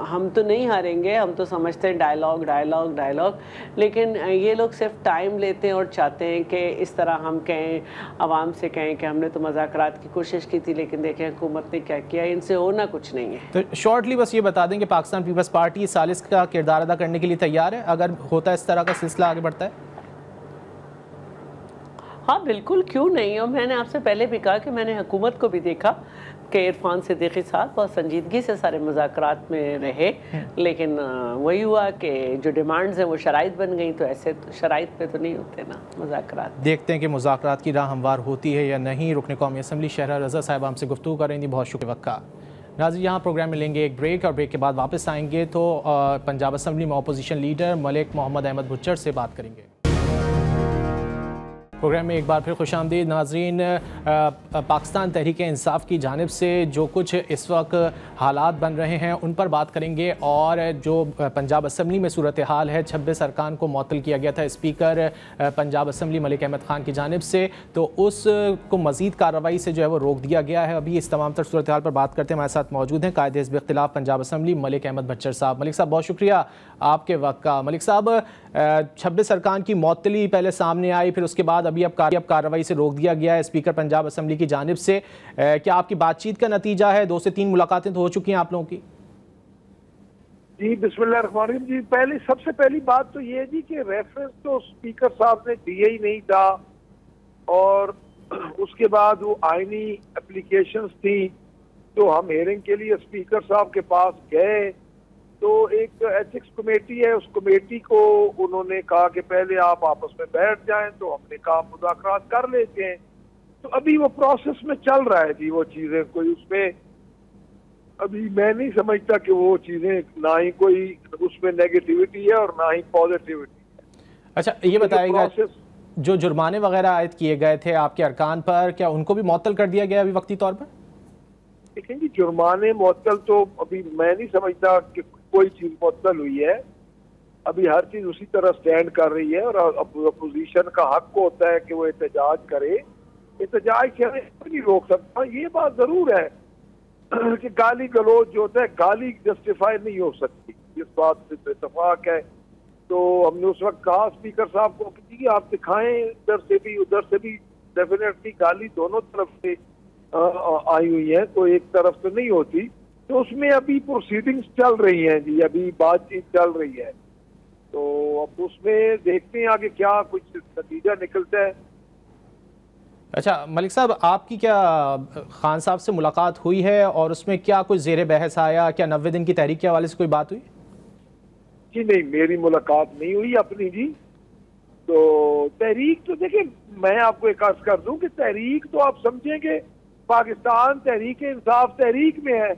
हम तो नहीं हारेंगे, हम तो समझते हैं डायलॉग डायलॉग डायलॉग, लेकिन ये लोग सिर्फ टाइम लेते हैं और चाहते हैं कि इस तरह हम कहें, आवाम से कहें कि हमने तो मुज़ाकरात की कोशिश की थी लेकिन देखें हुकूमत ने क्या किया। इनसे होना कुछ नहीं है। तो शॉर्टली बस ये बता दें कि पाकिस्तान पीपल्स पार्टी सालिस का किरदार अदा करने के लिए तैयार है अगर होता है इस तरह का सिलसिला आगे बढ़ता है? हाँ बिल्कुल, क्यों नहीं। और मैंने आपसे पहले भी कहा कि मैंने हुकूमत को भी देखा कि इरफान सिद्दीकी साहब बहुत संजीदगी से सारे मुज़ाकरात में रहे, लेकिन वही हुआ कि जो डिमांड्स हैं वो शराइत बन गई, तो ऐसे तो शराइत पे तो नहीं होते ना मुज़ाकरात। देखते हैं कि मुज़ाकरात की राह हमवार होती है या नहीं। रुकन कौमी असम्बली शहरा रज़ा साहिबा हमसे गुफ्तगू करेंगी, बहुत शुक्रिया वक्त का। नाज़रीन, यहाँ प्रोग्राम में लेंगे एक ब्रेक और ब्रेक के बाद वापस आएंगे तो पंजाब असम्बली में अपोजिशन लीडर मलिक मोहम्मद अहमद भुच्चर से बात करेंगे। प्रोग्राम में एक बार फिर खुशामदीद नाज़रीन। पाकिस्तान तहरीक इंसाफ की जानिब से जो कुछ इस वक्त हालात बन रहे हैं उन पर बात करेंगे, और जो पंजाब असम्बली में सूरत हाल है, 26 अरकान को मुअत्तल किया गया था स्पीकर पंजाब असम्बली मलिक अहमद ख़ान की जानिब से, तो उसको मज़ीद कार्रवाई से जो है वो रोक दिया गया है। अभी इस तमाम तर सूरत हाल पर बात करते हैं, हमारे साथ मौजूद हैं कायदे हिज़्ब इख्तिलाफ पंजाब असम्बली मलिक अहमद भच्चर साहब। मलिक साहब बहुत शुक्रिया आपके वक्त का। मलिक साहब, 26 अरकान की मुअत्तली पहले सामने आई, फिर उसके बाद अभी अब कार्रवाई से रोक दिया गया है स्पीकर पंजाब असम्बली की जानिब से। क्या आपकी बातचीत का नतीजा है? 2 से 3 मुलाकातें तो हो चुकी हैं आप लोगों की। जी बिस्मिल्लाहिर्रहमानिर्रहीम। जी सबसे पहली बात तो ये है जी कि रेफरेंस तो स्पीकर साहब ने दिया ही नहीं था, और उसके बाद वो आईनी एप्लीकेशंस थी तो हम हेयरिंग के लिए स्पीकर साहब के पास गए तो एक एथिक्स कमेटी है, उस कमेटी को उन्होंने कहा कि पहले आप आपस में बैठ जाएं, तो हमने कहा मुज़ाकरात कर लेते हैं। तो अभी वो प्रोसेस में चल रहा है जी, वो चीजें कोई उसमें अभी मैं नहीं समझता कि वो चीजें, ना ही कोई उसमें नेगेटिविटी है और ना ही पॉजिटिविटी है। अच्छा, ये बताइएगा, जो जुर्माने वगैरह आयद किए गए थे आपके अरकान पर, क्या उनको भी मुअत्तल कर दिया गया अभी वक्ती तौर पर? लेकिन जी जुर्माने मुअत्तल तो अभी मैं नहीं समझता कि कोई चीज मुअत्तल हुई है। अभी हर चीज उसी तरह स्टैंड कर रही है और अपोजिशन का हक होता है कि वो एहतजाज करे। एहतजाज से नहीं रोक सकता। ये बात जरूर है कि गाली गलौज जो होता है, गाली जस्टिफाई नहीं हो सकती, इस बात से इत्तेफाक है। तो हमने उस वक्त कहा स्पीकर साहब को कि आप दिखाएं इधर से भी उधर से भी। डेफिनेटली गाली दोनों तरफ से आई हुई है, तो एक तरफ से नहीं होती। तो उसमें अभी प्रोसीडिंग्स चल रही हैं जी, अभी बातचीत चल रही है। तो अब उसमें देखते हैं आगे क्या कुछ नतीजा निकलता है। अच्छा मलिक साहब, आपकी क्या खान साहब से मुलाकात हुई है और उसमें क्या कुछ ज़ेर बहस आया? क्या 90 दिन की तहरीक के हवाले से कोई बात हुई? जी नहीं, मेरी मुलाकात नहीं हुई अपनी जी। तो तहरीक तो देखिए, मैं आपको एक अर्ज कर दूं कि तहरीक तो आप समझेंगे पाकिस्तान तहरीक इंसाफ तहरीक में है,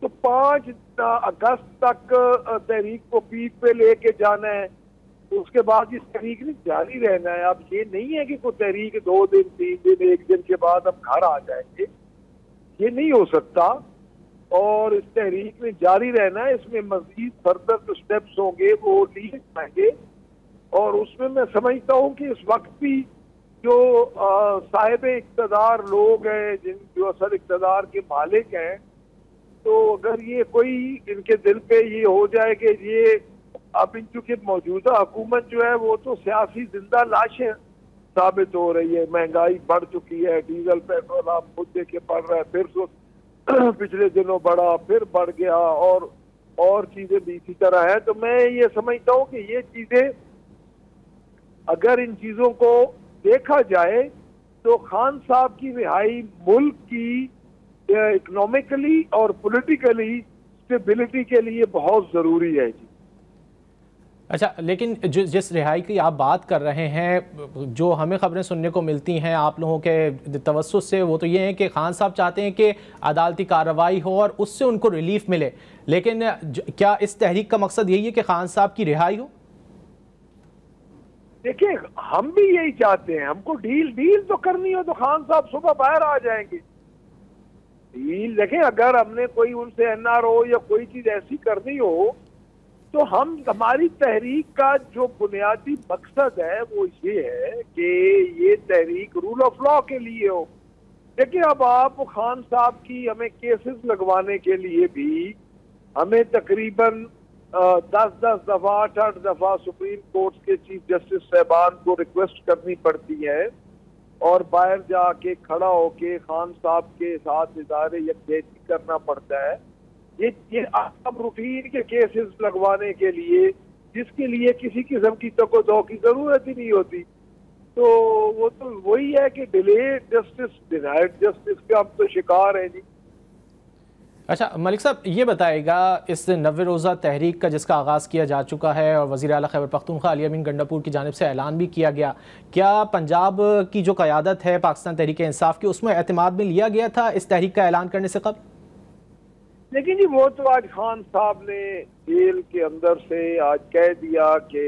तो 5 अगस्त तक तहरीक को पीठ पे लेके जाना है। उसके बाद इस तहरीक ने जारी रहना है। अब ये नहीं है कि कोई तहरीक 2 दिन 3 दिन 1 दिन के बाद हम घर आ जाएंगे, ये नहीं हो सकता। और इस तहरीक में जारी रहना है। इसमें मजीद फर्दर जो स्टेप्स होंगे वो लिए जाएंगे। और उसमें मैं समझता हूँ कि इस वक्त भी जो साहिब इक़्तिदार लोग हैं, जो असल इक़्तिदार के मालिक हैं, तो अगर ये कोई इनके दिल पे ये हो जाए कि ये अब इन चूंकि मौजूदा हुकूमत जो है वो तो सियासी जिंदा लाशें साबित हो रही है। महंगाई बढ़ चुकी है, डीजल पेट्रोल आप खुद देखे बढ़ रहा है, फिर तो पिछले दिनों बढ़ा, फिर बढ़ गया, और चीजें भी इसी तरह है। तो मैं ये समझता हूँ कि ये चीजें अगर इन चीजों को देखा जाए तो खान साहब की रिहाई मुल्क की इकोनॉमिकली और पॉलिटिकली स्टेबिलिटी के लिए बहुत जरूरी है जी। अच्छा, लेकिन जिस रिहाई की आप बात कर रहे हैं, जो हमें खबरें सुनने को मिलती हैं आप लोगों के तवज्जुह से, वो तो ये है कि खान साहब चाहते हैं कि अदालती कार्रवाई हो और उससे उनको रिलीफ मिले। लेकिन क्या इस तहरीक का मकसद यही है कि खान साहब की रिहाई हो? देखिए, हम भी यही चाहते हैं। हमको डील तो करनी हो तो खान साहब सुबह बाहर आ जाएंगे। डील देखें, अगर हमने कोई उनसे एनआरओ या कोई चीज ऐसी करनी हो तो हमारी तहरीक का जो बुनियादी मकसद है वो ये है कि ये तहरीक रूल ऑफ लॉ के लिए हो। देखिए, अब आप खान साहब की हमें केसेस लगवाने के लिए भी हमें तकरीबन 10-10 दफा 8-8 दफा सुप्रीम कोर्ट के चीफ जस्टिस साहबान को रिक्वेस्ट करनी पड़ती है और बाहर जाके खड़ा होके खान साहब के साथ इज़हार यकजहती करना पड़ता है। ये आम रूटीन के केसेस लगवाने के लिए, जिसके लिए किसी किस्म की तको-दो की जरूरत ही नहीं होती। तो वो तो वही है कि डिलेड जस्टिस डिनाइड जस्टिस का हम तो शिकार हैं जी। अच्छा मलिक साहब, ये बताएगा, इस 90 रोज़ा तहरीक का जिसका आगाज़ किया जा चुका है और वज़ीर आला खैबर पख्तूनख्वा अली अमीन गंडापुर की जानिब से ऐलान भी किया गया, क्या पंजाब की जो क़यादत है पाकिस्तान तहरीक इंसाफ की, उसमें एतमाद में लिया गया था इस तहरीक का ऐलान करने से कबल? लेकिन जी वो तो आज खान साहब ने जेल के अंदर से आज कह दिया कि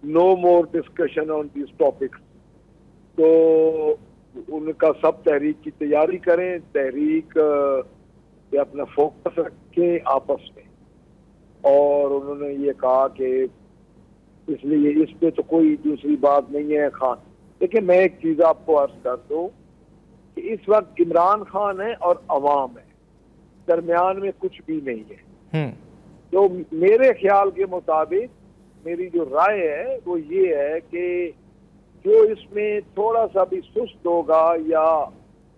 no more discussion on this topics. तो उनका सब तहरीक की तैयारी करें, तहरीक पे अपना फोकस रखें आपस में। और उन्होंने ये कहा कि इसलिए इस पे तो कोई दूसरी बात नहीं है खान। लेकिन मैं एक चीज आपको अर्ज कर दूं कि इस वक्त इमरान खान है और अवाम है, दरमियान में कुछ भी नहीं है। तो मेरे ख्याल के मुताबिक मेरी जो राय है वो ये है कि जो इसमें थोड़ा सा भी सुस्त होगा या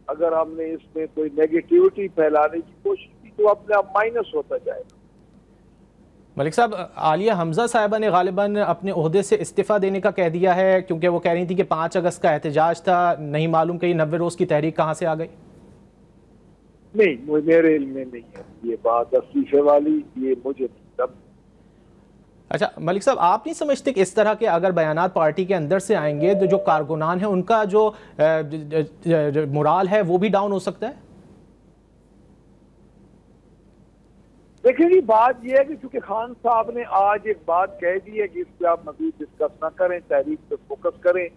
अगर हमने इसमें कोई नेगेटिविटी फैलाने की कोशिश की तो अपने आप माइनस होता जाएगा। मलिक साहब, आलिया हमजा साहिबा ने गालिबन अपने ओहदे से इस्तीफ़ा देने का कह दिया है, क्योंकि वो कह रही थी कि 5 अगस्त का एहतजाज था, नहीं मालूम कि 90 रोज़ की तहरीक कहाँ से आ गई। नहीं, मेरे इल्म में नहीं है ये बात इस्तीफे वाली, ये मुझे तब। अच्छा मलिक साहब, आप नहीं समझते कि इस तरह के अगर बयानात पार्टी के अंदर से आएंगे तो जो कारकुनान है उनका जो मोराल है वो भी डाउन हो सकता है? देखिए जी, बात यह है कि चूंकि खान साहब ने आज एक बात कह दी है कि इस पर आप मजीद डिस्कस ना करें, तहरीक पे फोकस करें,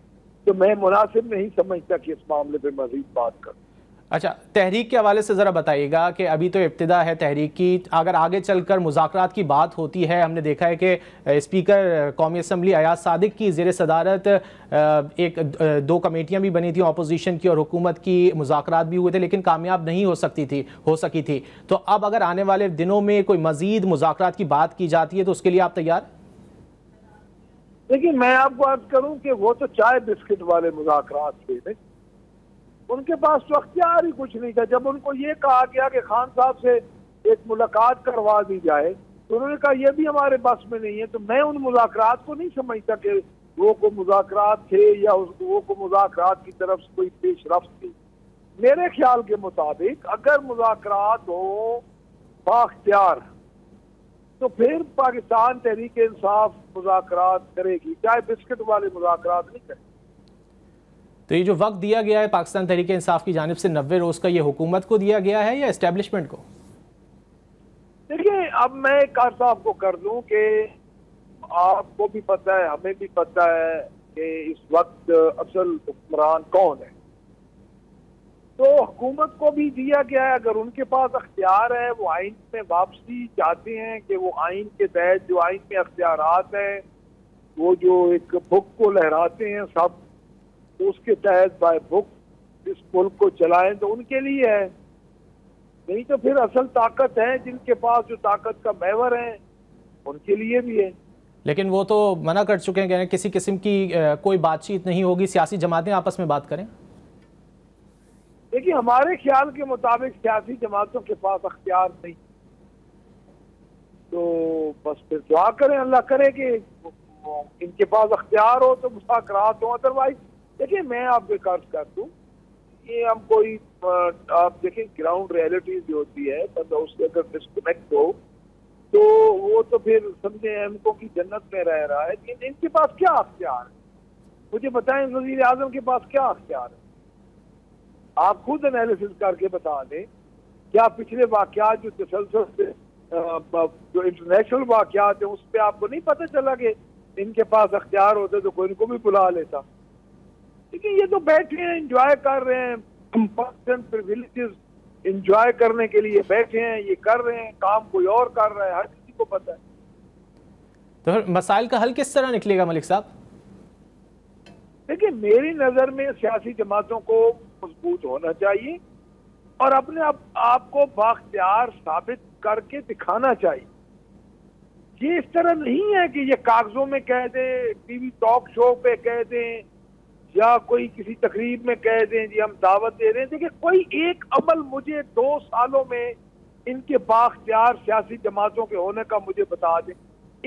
तो मैं मुनासिब नहीं समझता कि इस मामले पे मजीद बात करूं। अच्छा, तहरीक के हवाले से ज़रा बताइएगा कि अभी तो इब्तिदा है तहरीक की, अगर आगे चलकर मुज़ाकरात की बात होती है, हमने देखा है कि स्पीकर कौमी असम्बली अयाज सादिक की ज़ेर सदारत दो कमेटियां भी बनी थी अपोजिशन की और हुकूमत की, मुज़ाकरात भी हुए थे लेकिन कामयाब नहीं हो सकी थी। तो अब अगर आने वाले दिनों में कोई मज़ीद मुज़ाकरात की बात की जाती है तो उसके लिए आप तैयार? देखिए, मैं आपको अर्ज करूं कि वो तो चाय बिस्किट वाले मुज़ाकरात थे, उनके पास तो अख्तियार ही कुछ नहीं था। जब उनको ये कहा गया कि खान साहब से एक मुलाकात करवा दी जाए तो उन्होंने कहा यह भी हमारे बस में नहीं है। तो मैं उन मुज़ाकरात को नहीं समझता कि वो को मुज़ाकरात थे या वो को मुज़ाकरात की तरफ से कोई पेशरफ्त थी। मेरे ख्याल के मुताबिक अगर मुज़ाकरात हो बाख्तियार तो फिर पाकिस्तान तहरीक इंसाफ मुज़ाकरात करेगी, चाहे बिस्किट वाले मुज़ाकरात नहीं करेगी। तो ये जो वक्त दिया गया है पाकिस्तान तहरीक इंसाफ की जानिब से 90 रोज़ का, ये हुकूमत को दिया गया है या एस्टेब्लिशमेंट को? देखिए, अब मैं एक अर्ज आपको कर दूं कि आपको भी पता है, हमें भी पता है कि इस वक्त असल हुक्मरान कौन है। तो हुकूमत को भी दिया गया है, अगर उनके पास अख्तियार है, वो आइन में वापसी चाहते हैं कि वो आइन के तहत जो आइन में अख्तियारात हैं वो जो एक बुक को लहराते हैं सब, उसके तहत बाय बुक इस मुल्क को चलाएं तो उनके लिए है। नहीं तो फिर असल ताकत है जिनके पास जो ताकत का महवर है उनके लिए भी है। लेकिन वो तो मना कर चुके हैं, किसी किस्म की कोई बातचीत नहीं होगी, सियासी जमातें आपस में बात करें। देखिए, हमारे ख्याल के मुताबिक सियासी जमातों के पास अख्तियार नहीं, तो बस फिर दुआ करें, अल्लाह करे कि इनके पास अख्तियार हो तो मुज़ाकरात हो। अदरवाइज देखिए, मैं आपको एक अर्ज कर दूं, ये हम कोई आप देखें ग्राउंड रियलिटी जो होती है तो उससे अगर डिस्कनेक्ट हो तो वो तो फिर समझे हमको की जन्नत में रह रहा है। लेकिन इनके पास क्या अख्तियार है, मुझे बताएं, वज़ीर आज़म के पास क्या अख्तियार है? आप खुद एनालिसिस करके बता दें, क्या पिछले वाक़यात जो तसलसल से जो इंटरनेशनल वाक़यात है उस पर आपको नहीं पता चला कि इनके पास अख्तियार होते तो कोई इनको भी बुला लेता। लेकिन ये तो बैठे हैं, एंजॉय कर रहे हैं, कंपल्सन प्रिविलेजेस एंजॉय करने के लिए बैठे हैं, ये कर रहे हैं, काम कोई और कर रहा है, हर किसी को पता है। तो फिर मसाइल का हल किस तरह निकलेगा मलिक साहब? देखिए, मेरी नजर में सियासी जमातों को मजबूत होना चाहिए और अपने आप को बाख्तियार साबित करके दिखाना चाहिए। ये इस तरह नहीं है कि ये कागजों में कह दें, टीवी टॉक शो पे कह दें या कोई किसी तकरीब में कह दें जी हम दावत दे रहे हैं। देखिए, कोई एक अमल मुझे 2 सालों में इनके बाख्तियार सियासी जमातों के होने का मुझे बता दें,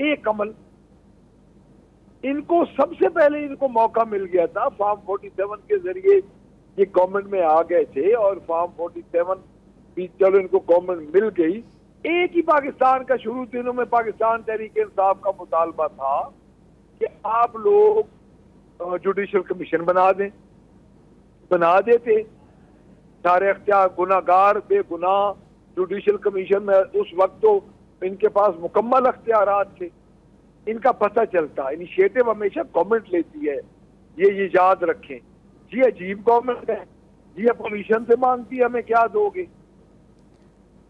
एक अमल। इनको सबसे पहले इनको मौका मिल गया था, फार्म 47 के जरिए ये गवर्नमेंट में आ गए थे और फार्म 47 भी चलो इनको गवर्नमेंट मिल गई। एक ही पाकिस्तान का शुरू दिनों में पाकिस्तान तहरीक इंसाफ का मुतालबा था कि आप लोग जुडिशल कमीशन बना देते, सारे अख्तियार गुनाहगार बेगुनाह जुडिशल कमीशन में उस वक्त तो इनके पास मुकम्मल अख्तियारात थे, इनका पता चलता। इनिशिएटिव हमेशा गवर्नमेंट लेती है, ये याद रखें। जी अजीब गवर्नमेंट है, जी अपोजिशन से मांगती है हमें क्या दोगे।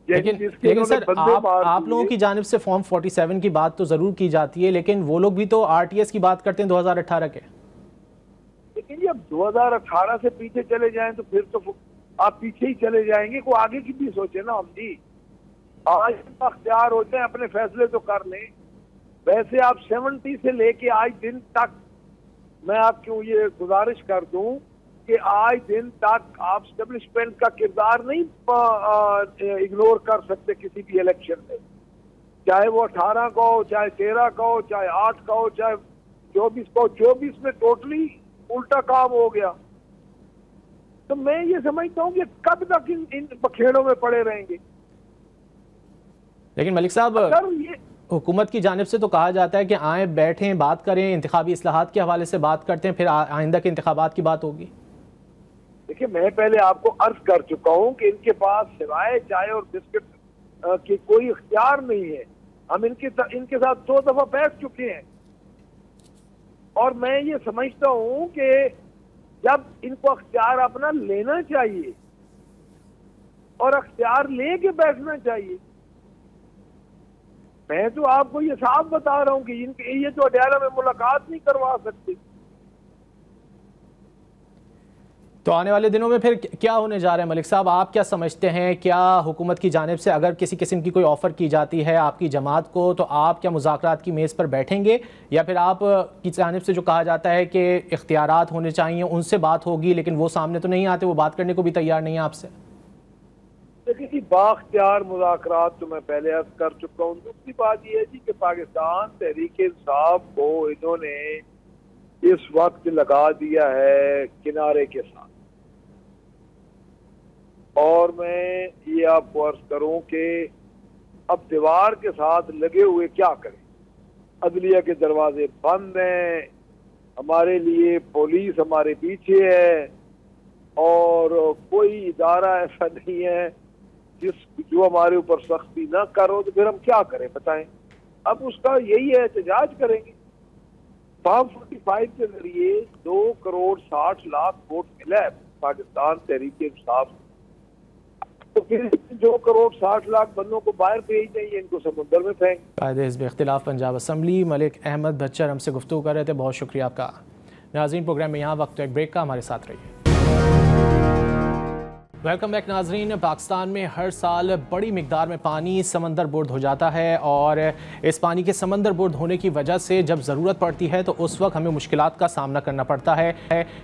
लेकिन सर आप लोगों की जानिब से फॉर्म 47 की बात तो जरूर की जाती है, लेकिन वो लोग भी तो आरटीएस की बात करते हैं 2018 के। लेकिन ये अब 2018 से पीछे चले जाएं तो फिर तो आप पीछे ही चले जाएंगे, को आगे की भी सोचे ना। हम जी आज अख्तियार होते हैं, अपने फैसले तो कर लें। वैसे आप 70 से लेके आज दिन तक मैं आपको ये गुजारिश कर दूं कि आज दिन तक आप एस्टेब्लिशमेंट का किरदार नहीं इग्नोर कर सकते किसी भी इलेक्शन में, चाहे वो 18 का हो, चाहे 13 का हो, चाहे 8 का हो, चाहे 24 का हो। 24 में टोटली उल्टा काम हो गया। तो मैं ये समझता हूँ कि कब तक इन बखेड़ों में पड़े रहेंगे। लेकिन मलिक साहब, अगर ये हुकूमत की जानिब से तो कहा जाता है कि आए बैठें बात करें, इंतखाबी इस्लाहात के हवाले से बात करते हैं, फिर आइंदा के इंतखाबात की बात होगी। देखिए, मैं पहले आपको अर्ज कर चुका हूँ कि इनके पास सिवाय चाय और बिस्किट की कोई इख्तियार नहीं है। हम इनके साथ 2 दफा बैठ चुके हैं और मैं ये समझता हूँ कि जब इनको अख्तियार अपना लेना चाहिए और अख्तियार लेके बैठना चाहिए। मैं तो आपको ये साफ बता रहा हूँ कि इनके ये तो अडयाला में मुलाकात नहीं करवा सकते। तो आने वाले दिनों में फिर क्या होने जा रहा है मलिक साहब? आप क्या समझते हैं, क्या हुकूमत की जानिब से अगर किसी किस्म की कोई ऑफ़र की जाती है आपकी जमात को, तो आप क्या मुज़ाकरात की मेज़ पर बैठेंगे, या फिर आप की जानिब से जो कहा जाता है कि इख्तियारात होने चाहिए उनसे बात होगी, लेकिन वो सामने तो नहीं आते, वो बात करने को भी तैयार नहीं है आपसे? देखिए, बाख्तियार मुज़ाकरात तो मैं पहले अर्ज कर चुका हूँ। दूसरी बात यह है जी कि पाकिस्तान तहरीक इंसाफ को इन्होंने इस वक्त लगा दिया है किनारे के साथ, और मैं ये आपको अर्ज करूं कि अब दीवार के साथ लगे हुए क्या करें। अदलिया के दरवाजे बंद हैं, हमारे लिए पुलिस हमारे पीछे है, और कोई इदारा ऐसा नहीं है जो हमारे ऊपर सख्ती ना करो, तो फिर हम क्या करें बताएं। अब उसका यही है, एहतजाज करेंगे। 545 के जरिए 2 करोड़ 60 लाख वोट मिला है पाकिस्तान तहरीक इंसाफ, तो फिर 2 करोड़ 60 लाख बंदों को बाहर भेज देंगे, इनको समुद्र में फेंक। कायदे हिज़्ब इख्तिलाफ पंजाब असम्बली मलिक अहमद बच्चर हमसे गुफ्तगू कर रहे थे, बहुत शुक्रिया आपका। नाज़रीन, प्रोग्राम में यहाँ वक्त एक ब्रेक का, हमारे साथ रहिए। वेलकम बैक नाजरीन। पाकिस्तान में हर साल बड़ी मिकदार में पानी समंदर बुर्द हो जाता है, और इस पानी के समंदर बुर्द होने की वजह से जब ज़रूरत पड़ती है तो उस वक्त हमें मुश्किलात का सामना करना पड़ता है,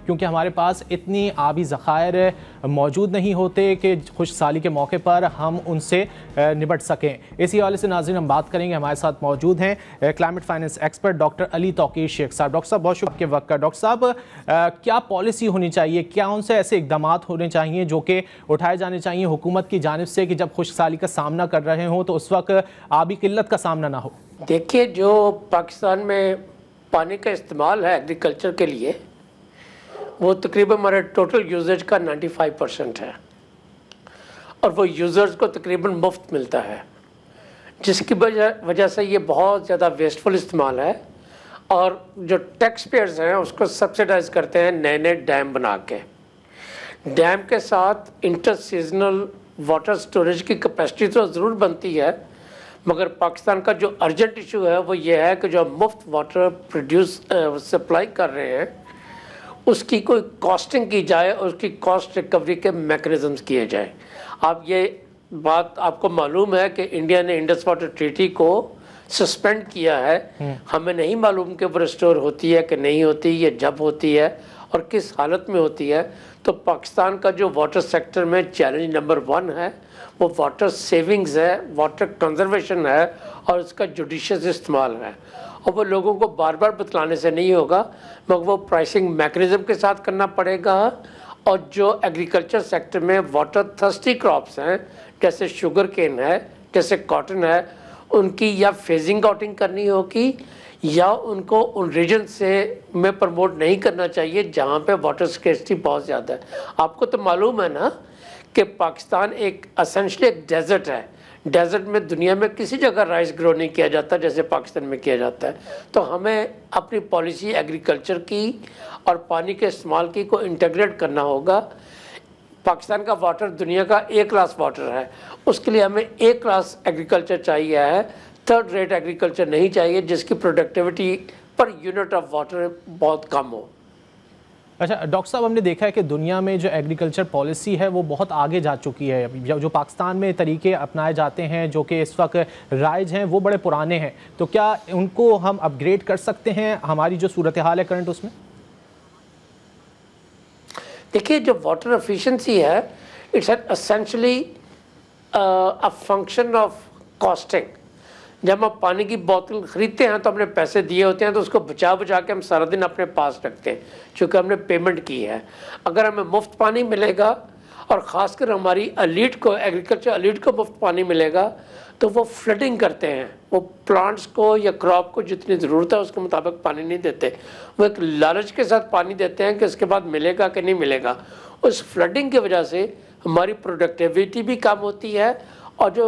क्योंकि हमारे पास इतनी आबी ज़खायर मौजूद नहीं होते कि खुशसाली के मौके पर हम उनसे निपट सकें। इसी हवाले से नाज़रीन हम बात करेंगे। हमारे साथ मौजूद हैं climate finance expert doctor Ali Tauqeer Sheikh साहब। डॉक्टर साहब, बहुत शुक्रिया आपके वक्त का। डॉक्टर साहब, क्या पॉलिसी होनी चाहिए, क्या उनसे ऐसे इकदाम होने चाहिए जो कि उठाए जाने चाहिए हुकूमत की जानिब से कि जब खुशहाली का सामना कर रहे हों तो उस वक्त आबी किल्लत का सामना ना हो? देखिए, जो पाकिस्तान में पानी का इस्तेमाल है एग्रीकल्चर के लिए, वो तकरीबन हमारे टोटल यूजेज का 95% है, और वो यूज़र्स को तकरीबन मुफ्त मिलता है, जिसकी वजह से ये बहुत ज़्यादा वेस्टफुल इस्तेमाल है। और जो टैक्स पेयर्स हैं उसको सब्सिडाइज करते हैं नए नए डैम बना के। डैम के साथ इंटर सीजनल वाटर स्टोरेज की कैपेसिटी तो ज़रूर बनती है, मगर पाकिस्तान का जो अर्जेंट इशू है वो ये है कि जो मुफ्त वाटर सप्लाई कर रहे हैं उसकी कोई कॉस्टिंग की जाए और उसकी कॉस्ट रिकवरी के मैकेनिज़म्स किए जाए। आप ये बात आपको मालूम है कि इंडिया ने इंडस वाटर ट्रीटी को सस्पेंड किया है। हमें नहीं मालूम कि वो रिस्टोर होती है कि नहीं होती, या जब होती है और किस हालत में होती है। तो पाकिस्तान का जो वाटर सेक्टर में चैलेंज नंबर 1 है वो वाटर सेविंग्स है, वाटर कंजर्वेशन है, और उसका जुडिशियस इस्तेमाल है। और वो लोगों को बार बार बतलाने से नहीं होगा, मगर वो प्राइसिंग मैकेनिज़्म के साथ करना पड़ेगा। और जो एग्रीकल्चर सेक्टर में वाटर थर्स्टी क्रॉप्स हैं, जैसे शुगर केन है, जैसे कॉटन है, उनकी या फेजिंग आउटिंग करनी होगी, या उनको उन रीजन से में प्रमोट नहीं करना चाहिए जहाँ पे वाटर स्केर्सिटी बहुत ज़्यादा है। आपको तो मालूम है ना कि पाकिस्तान एक एसेंशियली एक डेजर्ट है। डेजर्ट में दुनिया में किसी जगह राइस ग्रो नहीं किया जाता जैसे पाकिस्तान में किया जाता है। तो हमें अपनी पॉलिसी एग्रीकल्चर की और पानी के इस्तेमाल की को इंटीग्रेट करना होगा। पाकिस्तान का वाटर दुनिया का A क्लास वाटर है, उसके लिए हमें A क्लास एग्रीकल्चर चाहिए है, 3rd रेट एग्रीकल्चर नहीं चाहिए जिसकी productivity per unit of water बहुत कम हो। अच्छा डॉक्टर साहब, हमने देखा है कि दुनिया में जो एग्रीकल्चर पॉलिसी है वो बहुत आगे जा चुकी है। जो पाकिस्तान में तरीके अपनाए जाते हैं जो कि इस वक्त राइज हैं वो बड़े पुराने हैं, तो क्या उनको हम अपग्रेड कर सकते हैं हमारी जो सूरत हाल है करंट उसमें? देखिए, जो वाटर एफिशिएंसी है it's essentially a function of costing. जब हम पानी की बोतल ख़रीदते हैं तो हमने पैसे दिए होते हैं, तो उसको बचा बचा के हम सारा दिन अपने पास रखते हैं क्योंकि हमने पेमेंट की है। अगर हमें मुफ्त पानी मिलेगा और ख़ासकर हमारी एलीट को, एग्रीकल्चर एलीट को मुफ्त पानी मिलेगा, तो वो फ्लडिंग करते हैं, वो प्लांट्स को या क्रॉप को जितनी ज़रूरत है उसके मुताबिक पानी नहीं देते, वो एक लालच के साथ पानी देते हैं कि उसके बाद मिलेगा कि नहीं मिलेगा। उस फ्लडिंग की वजह से हमारी प्रोडक्टिविटी भी कम होती है और जो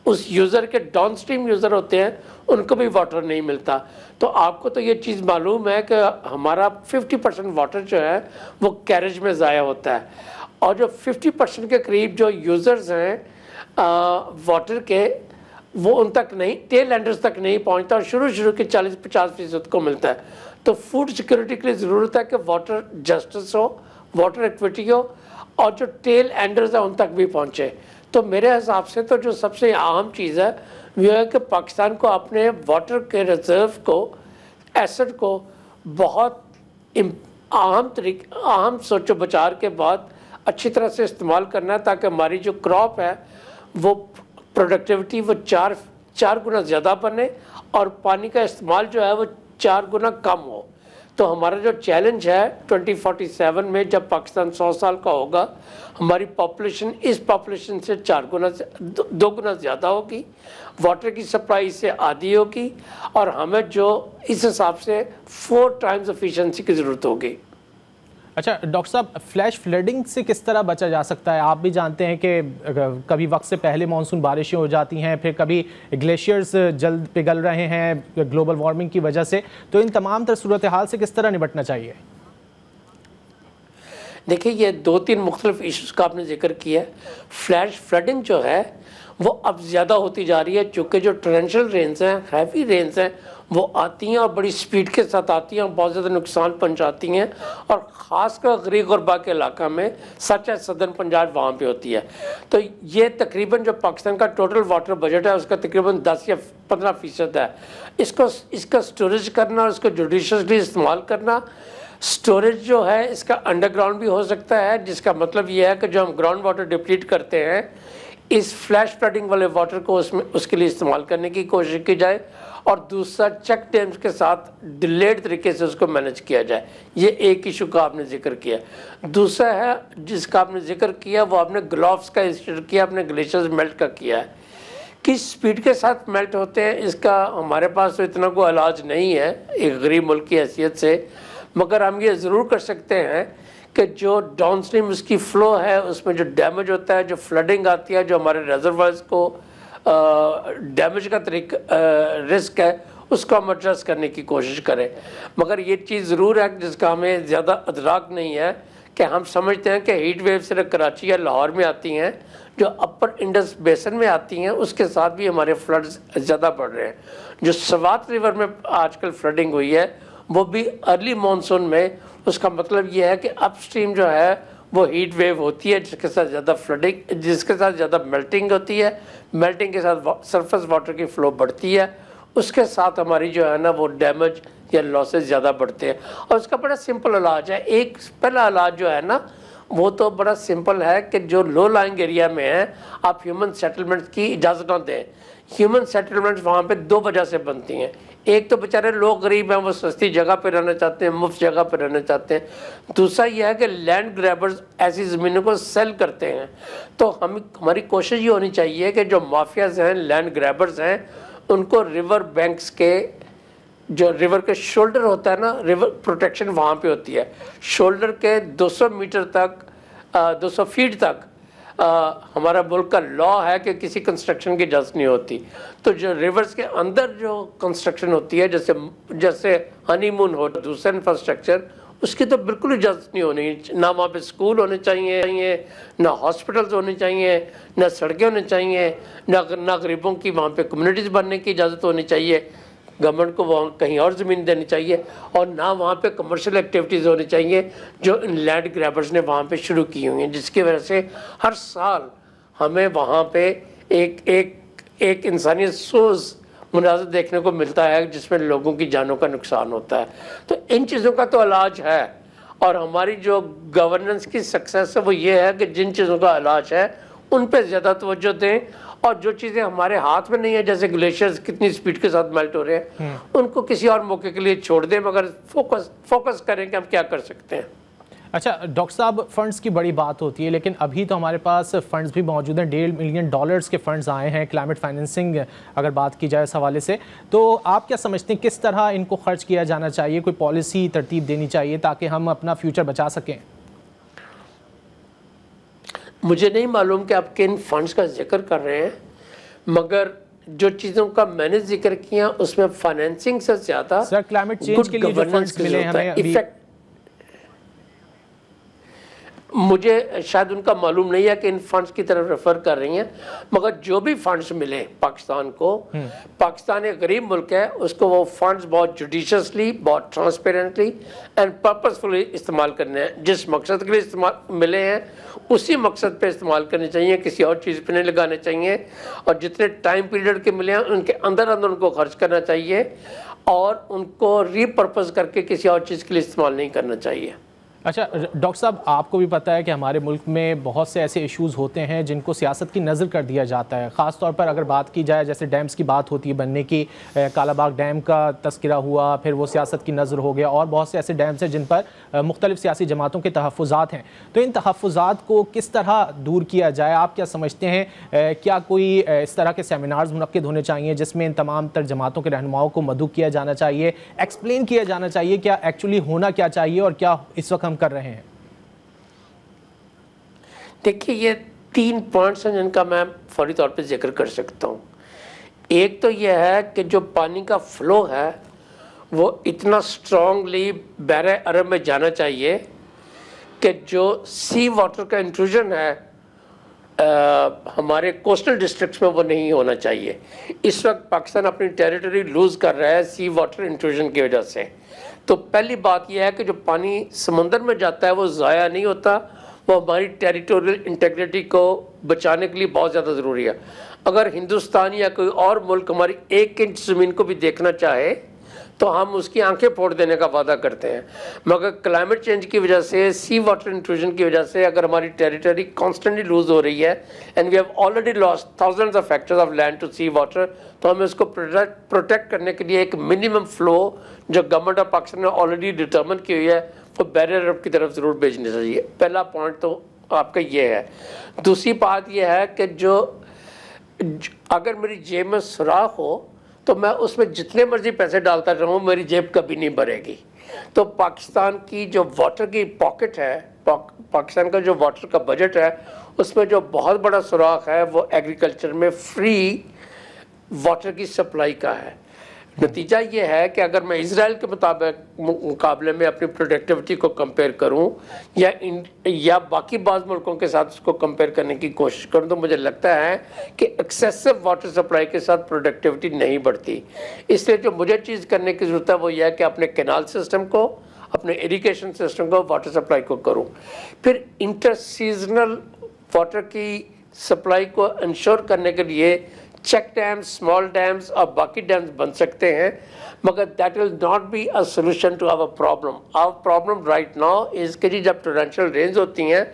उस यूज़र के डाउन स्ट्रीम यूज़र होते हैं उनको भी वाटर नहीं मिलता। तो आपको तो ये चीज़ मालूम है कि हमारा 50% वाटर जो है वो कैरेज में ज़ाया होता है, और जो 50% के करीब जो यूज़र्स हैं वाटर के, वो उन तक नहीं, टेल एंडर्स तक नहीं पहुंचता और शुरू के 40-50% को मिलता है। तो फूड सिक्योरिटी के लिए ज़रूरत है कि वाटर जस्टिस हो, वाटर इक्विटी हो और जो टेल एंडर्स हैं उन तक भी पहुंचे। तो मेरे हिसाब से तो जो सबसे अहम चीज़ है वो है कि पाकिस्तान को अपने वाटर के रिजर्व को, एसेट को बहुत अहम सोचो विचार के बाद अच्छी तरह से इस्तेमाल करना है, ताकि हमारी जो क्रॉप है वो प्रोडक्टिविटी वो चार गुना ज़्यादा बने और पानी का इस्तेमाल जो है वो 4 गुना कम हो। तो हमारा जो चैलेंज है 2047 में, जब पाकिस्तान 100 साल का होगा, हमारी पॉपुलेशन इस पॉपुलेशन से 2 गुना ज़्यादा होगी, वाटर की सप्लाई से आधी होगी और हमें जो इस हिसाब से 4 टाइम्स एफिशिएंसी की ज़रूरत होगी। अच्छा डॉक्टर साहब, फ्लैश फ्लडिंग से किस तरह बचा जा सकता है? आप भी जानते हैं कि कभी वक्त से पहले मानसून बारिशें हो जाती हैं, फिर कभी ग्लेशियर्स जल्द पिघल रहे हैं ग्लोबल वार्मिंग की वजह से, तो इन तमाम तरह सूरत हाल से किस तरह निपटना चाहिए? देखिए, ये 2-3 मुख्तलिफ इशूज़ का आपने जिक्र किया है। फ्लैश फ्लडिंग जो है वो अब ज़्यादा होती जा रही है, चूँकि जो टोरेंशियल रेन्स हैं, हैवी रेन्स हैं, वो आती हैं और बड़ी स्पीड के साथ आती हैं और बहुत ज़्यादा नुकसान पहुंचाती हैं, और ख़ासकर गरीब गुरबा के इलाका में, सच है सदर्न पंजाब, वहाँ पे होती है। तो ये तकरीबन जो पाकिस्तान का टोटल वाटर बजट है उसका तकरीबन 10 या 15% है। इसका स्टोरेज करना और इसको जुडिशली इस्तेमाल करना, स्टोरेज जो है इसका अंडरग्राउंड भी हो सकता है, जिसका मतलब ये है कि जो हम ग्राउंड वाटर डिप्लीट करते हैं, इस फ्लैश फ्लडिंग वाले वाटर को उसके लिए इस्तेमाल करने की कोशिश की जाए, और दूसरा चेक डैम्स के साथ डिलेड तरीके से उसको मैनेज किया जाए। ये एक इशू का आपने जिक्र किया। दूसरा है जिसका आपने जिक्र किया, वो आपने ग्लोव्स का जिक्र किया, आपने ग्लेशियर्स मेल्ट का किया है। किस स्पीड के साथ मेल्ट होते हैं इसका हमारे पास तो इतना कोई इलाज नहीं है एक गरीब मुल्क की हैसियत से, मगर हम ये ज़रूर कर सकते हैं कि जो डाउन स्ट्रीम उसकी फ़्लो है उसमें जो डैमेज होता है, जो फ्लडिंग आती है, जो हमारे रिजर्वायर्स को डैमेज का रिस्क है, उसको हम एड्रेस करने की कोशिश करें। मगर ये चीज़ ज़रूर है जिसका हमें ज़्यादा अदराक नहीं है कि हम समझते हैं कि हीट वेव सिर्फ कराची या लाहौर में आती हैं, जो अपर इंडस बेसन में आती हैं उसके साथ भी हमारे फ्लड्स ज़्यादा बढ़ रहे हैं। जो सवात रिवर में आजकल फ्लडिंग हुई है वो भी अर्ली मानसून में, उसका मतलब ये है कि अपस्ट्रीम जो है वो हीट वेव होती है जिसके साथ ज़्यादा फ्लडिंग, जिसके साथ ज़्यादा मेल्टिंग होती है, मेल्टिंग के साथ सरफेस वाटर की फ़्लो बढ़ती है, उसके साथ हमारी जो है ना वो डैमेज या लॉसेस ज़्यादा बढ़ते हैं। और उसका बड़ा सिंपल इलाज है। एक पहला इलाज जो है ना वो तो बड़ा सिंपल है कि जो लो लाइंग एरिया में है आप ह्यूमन सेटलमेंट्स की इजाज़त ना दें। ह्यूमन सेटलमेंट्स वहाँ पे 2 वजह से बनती हैं। एक तो बेचारे लोग गरीब हैं, वो सस्ती जगह पे रहना चाहते हैं, मुफ्त जगह पे रहना चाहते हैं। दूसरा यह है कि लैंड ग्रैबर्स ऐसी ज़मीनों को सेल करते हैं। तो हमारी कोशिश ये होनी चाहिए कि जो माफियाज हैं, लैंड ग्रैबर्स हैं, उनको रिवर बैंक्स के, जो रिवर के शोल्डर होता है ना, रिवर प्रोटेक्शन वहाँ पे होती है। शोल्डर के 200 मीटर तक 200 फीट तक हमारा मुल्क का लॉ है कि किसी कंस्ट्रक्शन की इजाज़त नहीं होती। तो जो रिवर्स के अंदर जो कंस्ट्रक्शन होती है, जैसे हनीमून हो, दूसरा इंफ्रास्ट्रक्चर, उसकी तो बिल्कुल इजाज़त नहीं होनी। ना वहाँ पे स्कूल होने चाहिए, ना हॉस्पिटल्स होने चाहिए, ना सड़कें होनी चाहिए, ना गरीबों की वहाँ पे कम्युनिटीज़ बनने की इजाज़त होनी चाहिए। गवर्नमेंट को वहाँ कहीं और ज़मीन देनी चाहिए, और ना वहाँ पे कमर्शियल एक्टिविटीज़ होनी चाहिए जो इन लैंड ग्रैबर्स ने वहाँ पे शुरू की हुई हैं, जिसकी वजह से हर साल हमें वहाँ पे एक इंसानियत सोज मुनाज़र देखने को मिलता है जिसमें लोगों की जानों का नुकसान होता है। तो इन चीज़ों का तो इलाज है, और हमारी जो गवर्नेंस की सक्सेस है वो ये है कि जिन चीज़ों का इलाज है उन पर ज़्यादा तवज्जो दें और जो चीज़ें हमारे हाथ में नहीं है, जैसे ग्लेशियर्स कितनी स्पीड के साथ मेल्ट हो रहे हैं, उनको किसी और मौके के लिए छोड़ दें, मगर फोकस करें कि हम क्या कर सकते हैं। अच्छा डॉक्टर साहब, फंड्स की बड़ी बात होती है, लेकिन अभी तो हमारे पास फंड्स भी मौजूद हैं। $1.5 मिलियन के फंड्स आए हैं क्लाइमेट फाइनेंसिंग अगर बात की जाए इस हवाले से, तो आप क्या समझते हैं किस तरह इनको खर्च किया जाना चाहिए? कोई पॉलिसी तरतीब देनी चाहिए ताकि हम अपना फ्यूचर बचा सकें? मुझे नहीं मालूम कि आप किन फंड्स का जिक्र कर रहे हैं, मगर जो चीज़ों का मैंने जिक्र किया उसमें फाइनेंसिंग से ज़्यादा सर क्लाइमेट चेंज के लिए जो फंड्स मिले हमें अभी, मुझे शायद उनका मालूम नहीं है कि इन फंड्स की तरफ रेफर कर रही हैं, मगर जो भी फंड्स मिले पाकिस्तान को, पाकिस्तान एक गरीब मुल्क है, उसको वो फंड्स बहुत जुडिशियसली, बहुत ट्रांसपेरेंटली एंड पर्पसफुली इस्तेमाल करने हैं। जिस मकसद के लिए इस्तेमाल मिले हैं उसी मकसद पे इस्तेमाल करने चाहिए, किसी और चीज़ पे नहीं लगाने चाहिए, और जितने टाइम पीरियड के मिले हैं उनके अंदर अंदर उनको खर्च करना चाहिए और उनको रीपर्पस करके किसी और चीज़ के लिए इस्तेमाल नहीं करना चाहिए। अच्छा डॉक्टर साहब, आपको भी पता है कि हमारे मुल्क में बहुत से ऐसे इश्यूज़ होते हैं जिनको सियासत की नज़र कर दिया जाता है। ख़ास तौर पर अगर बात की जाए, जैसे डैम्स की बात होती है बनने की, कालाबाग डैम का तस्करा हुआ, फिर वो सियासत की नज़र हो गया, और बहुत से ऐसे डैम्स हैं जिन पर मुख्तलिफ सियासी जमातों के तहफ़्फ़ुज़ात हैं। तो इन तहफ़्फ़ुज़ात को किस तरह दूर किया जाए? आप क्या समझते हैं? क्या कोई इस तरह के सेमिनार्स मुनक्किद होने चाहिए जिसमें इन तमाम तर जमातों के रहनुमाओं को मदऊ किया जाना चाहिए, एक्सप्लेन किया जाना चाहिए क्या एक्चुअली होना क्या चाहिए और क्या इस वक्त कर रहे हैं? देखिए, ये 3 पॉइंट्स हैं जिनका मैं फौरी तौर पे जिक्र कर सकता हूँ। एक तो यह है कि जो पानी का फ्लो है वो इतना स्ट्रांगली बहरे अरब में जाना चाहिए कि जो सी वाटर का इंट्रूजन है हमारे कोस्टल डिस्ट्रिक्ट्स में वो नहीं होना चाहिए। इस वक्त पाकिस्तान अपनी टेरिटरी लूज़ कर रहा है सी वाटर इंट्रूजन की वजह से। तो पहली बात यह है कि जो पानी समंदर में जाता है वो ज़ाया नहीं होता, वो हमारी टेरिटोरियल इंटेग्रिटी को बचाने के लिए बहुत ज़्यादा ज़रूरी है। अगर हिंदुस्तान या कोई और मुल्क हमारी 1 इंच ज़मीन को भी देखना चाहे तो हम उसकी आंखें फोड़ देने का वादा करते हैं, मगर क्लाइमेट चेंज की वजह से, सी वाटर इंट्रूजन की वजह से अगर हमारी टेरिटरी कॉन्स्टेंटली लूज हो रही है and we have already lost thousands of hectares of land to sea water, तो हमें उसको प्रोटेक्ट करने के लिए एक मिनिमम फ्लो जो गवर्नमेंट ऑफ पाकिस्तान ने ऑलरेडी डिटर्मिन की हुई है वो बैरियर अरब की तरफ ज़रूर भेजनी चाहिए। पहला पॉइंट तो आपका ये है। दूसरी बात यह है कि जो अगर मेरी जेब में सुराख हो तो मैं उसमें जितने मर्जी पैसे डालता रहूँ मेरी जेब कभी नहीं भरेगी। तो पाकिस्तान की जो वाटर की पॉकेट है, पाकिस्तान का जो वाटर का बजट है, उसमें जो बहुत बड़ा सुराख है वो एग्रीकल्चर में फ्री वाटर की सप्लाई का है। नतीजा ये है कि अगर मैं इजराइल के मुकाबले में अपनी प्रोडक्टिविटी को कंपेयर करूं या बाकी बाज़ मुल्कों के साथ उसको कंपेयर करने की कोशिश करूं तो मुझे लगता है कि एक्सेसिव वाटर सप्लाई के साथ प्रोडक्टिविटी नहीं बढ़ती। इसलिए जो मुझे चीज़ करने की ज़रूरत है वो यह है कि अपने कैनाल सिस्टम को, अपने इरीगेशन सिस्टम को, वाटर सप्लाई को करूँ। फिर इंटर सीजनल वाटर की सप्लाई को इंश्योर करने के लिए चेक डैम्स, स्मॉल डैम्स और बाकी डैम्स बन सकते हैं, मगर that will not be a solution to our problem. Our problem right now is कि जी जब टोरेंशियल रेंज होती हैं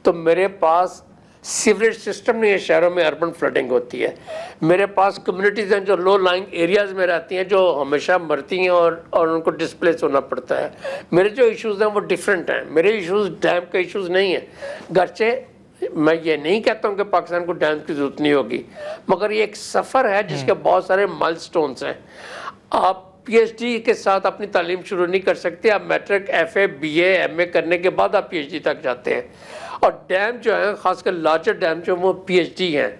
तो मेरे पास सीवरेज सिस्टम नहीं है, शहरों में अर्बन फ्लडिंग होती है। मेरे पास कम्युनिटीज़ हैं जो लो लाइंग एरियाज़ में रहती हैं जो हमेशा मरती हैं और उनको डिस्प्लेस होना पड़ता है। मेरे जो इश्यूज़ हैं वो डिफरेंट हैं। मेरे इश्यूज़ डैम के इश्यूज़ नहीं हैं। गर्चे मैं ये नहीं कहता हूँ कि पाकिस्तान को डैम की ज़रूरत नहीं होगी, मगर ये एक सफ़र है जिसके बहुत सारे माइलस्टोन्स हैं। आप पीएचडी के साथ अपनी तालीम शुरू नहीं कर सकते। आप मैट्रिक, एफए, बीए, एमए करने के बाद आप पीएचडी तक जाते हैं। और डैम जो है, ख़ासकर लार्जर डैम जो वो पीएचडी हैं।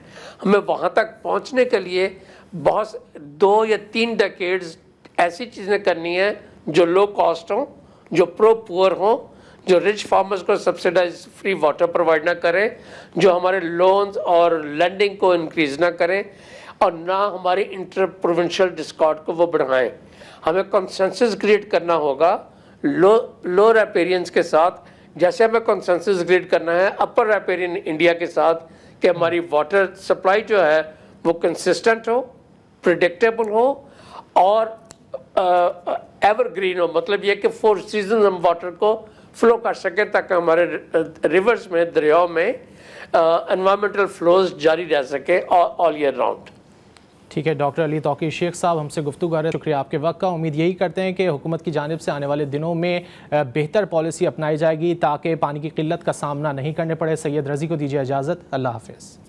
हमें वहाँ तक पहुँचने के लिए बहुत 2 या 3 डेकेड्स ऐसी चीज़ें करनी है जो लो कॉस्ट हों, जो प्रो पुअर हों, जो रिच फार्मर्स को सब्सिडाइज फ्री वाटर प्रोवाइड ना करें, जो हमारे लोन्स और लैंडिंग को इंक्रीज ना करें और ना हमारी इंटर प्रोविंशियल डिस्कॉर्ड को वो बढ़ाएं। हमें कंसेंसस क्रिएट करना होगा लो रैपेरियंस के साथ, जैसे हमें कंसेंसस क्रिएट करना है अपर रैपेरियन इंडिया के साथ कि हमारी वाटर सप्लाई जो है वो कंसिस्टेंट हो, प्रिडिक्टेबल हो और एवरग्रीन हो। मतलब ये कि 4 सीजन हम वाटर को फ्लो कर सकें ताकि हमारे रिवर्स में, दरियाओं में एनवायरमेंटल फ्लोज जारी रह सके ऑल ईयर राउंड। ठीक है, डॉक्टर अली तौकीर शेख साहब हमसे गुफ्तगू कर रहे हैं, शुक्रिया आपके वक्त का। उम्मीद यही करते हैं कि हुकूमत की जानिब से आने वाले दिनों में बेहतर पॉलिसी अपनाई जाएगी ताकि पानी की किल्लत का सामना नहीं करने पड़े। सैयद रज़ी को दीजिए इजाज़त, अल्लाह हाफ़िज़।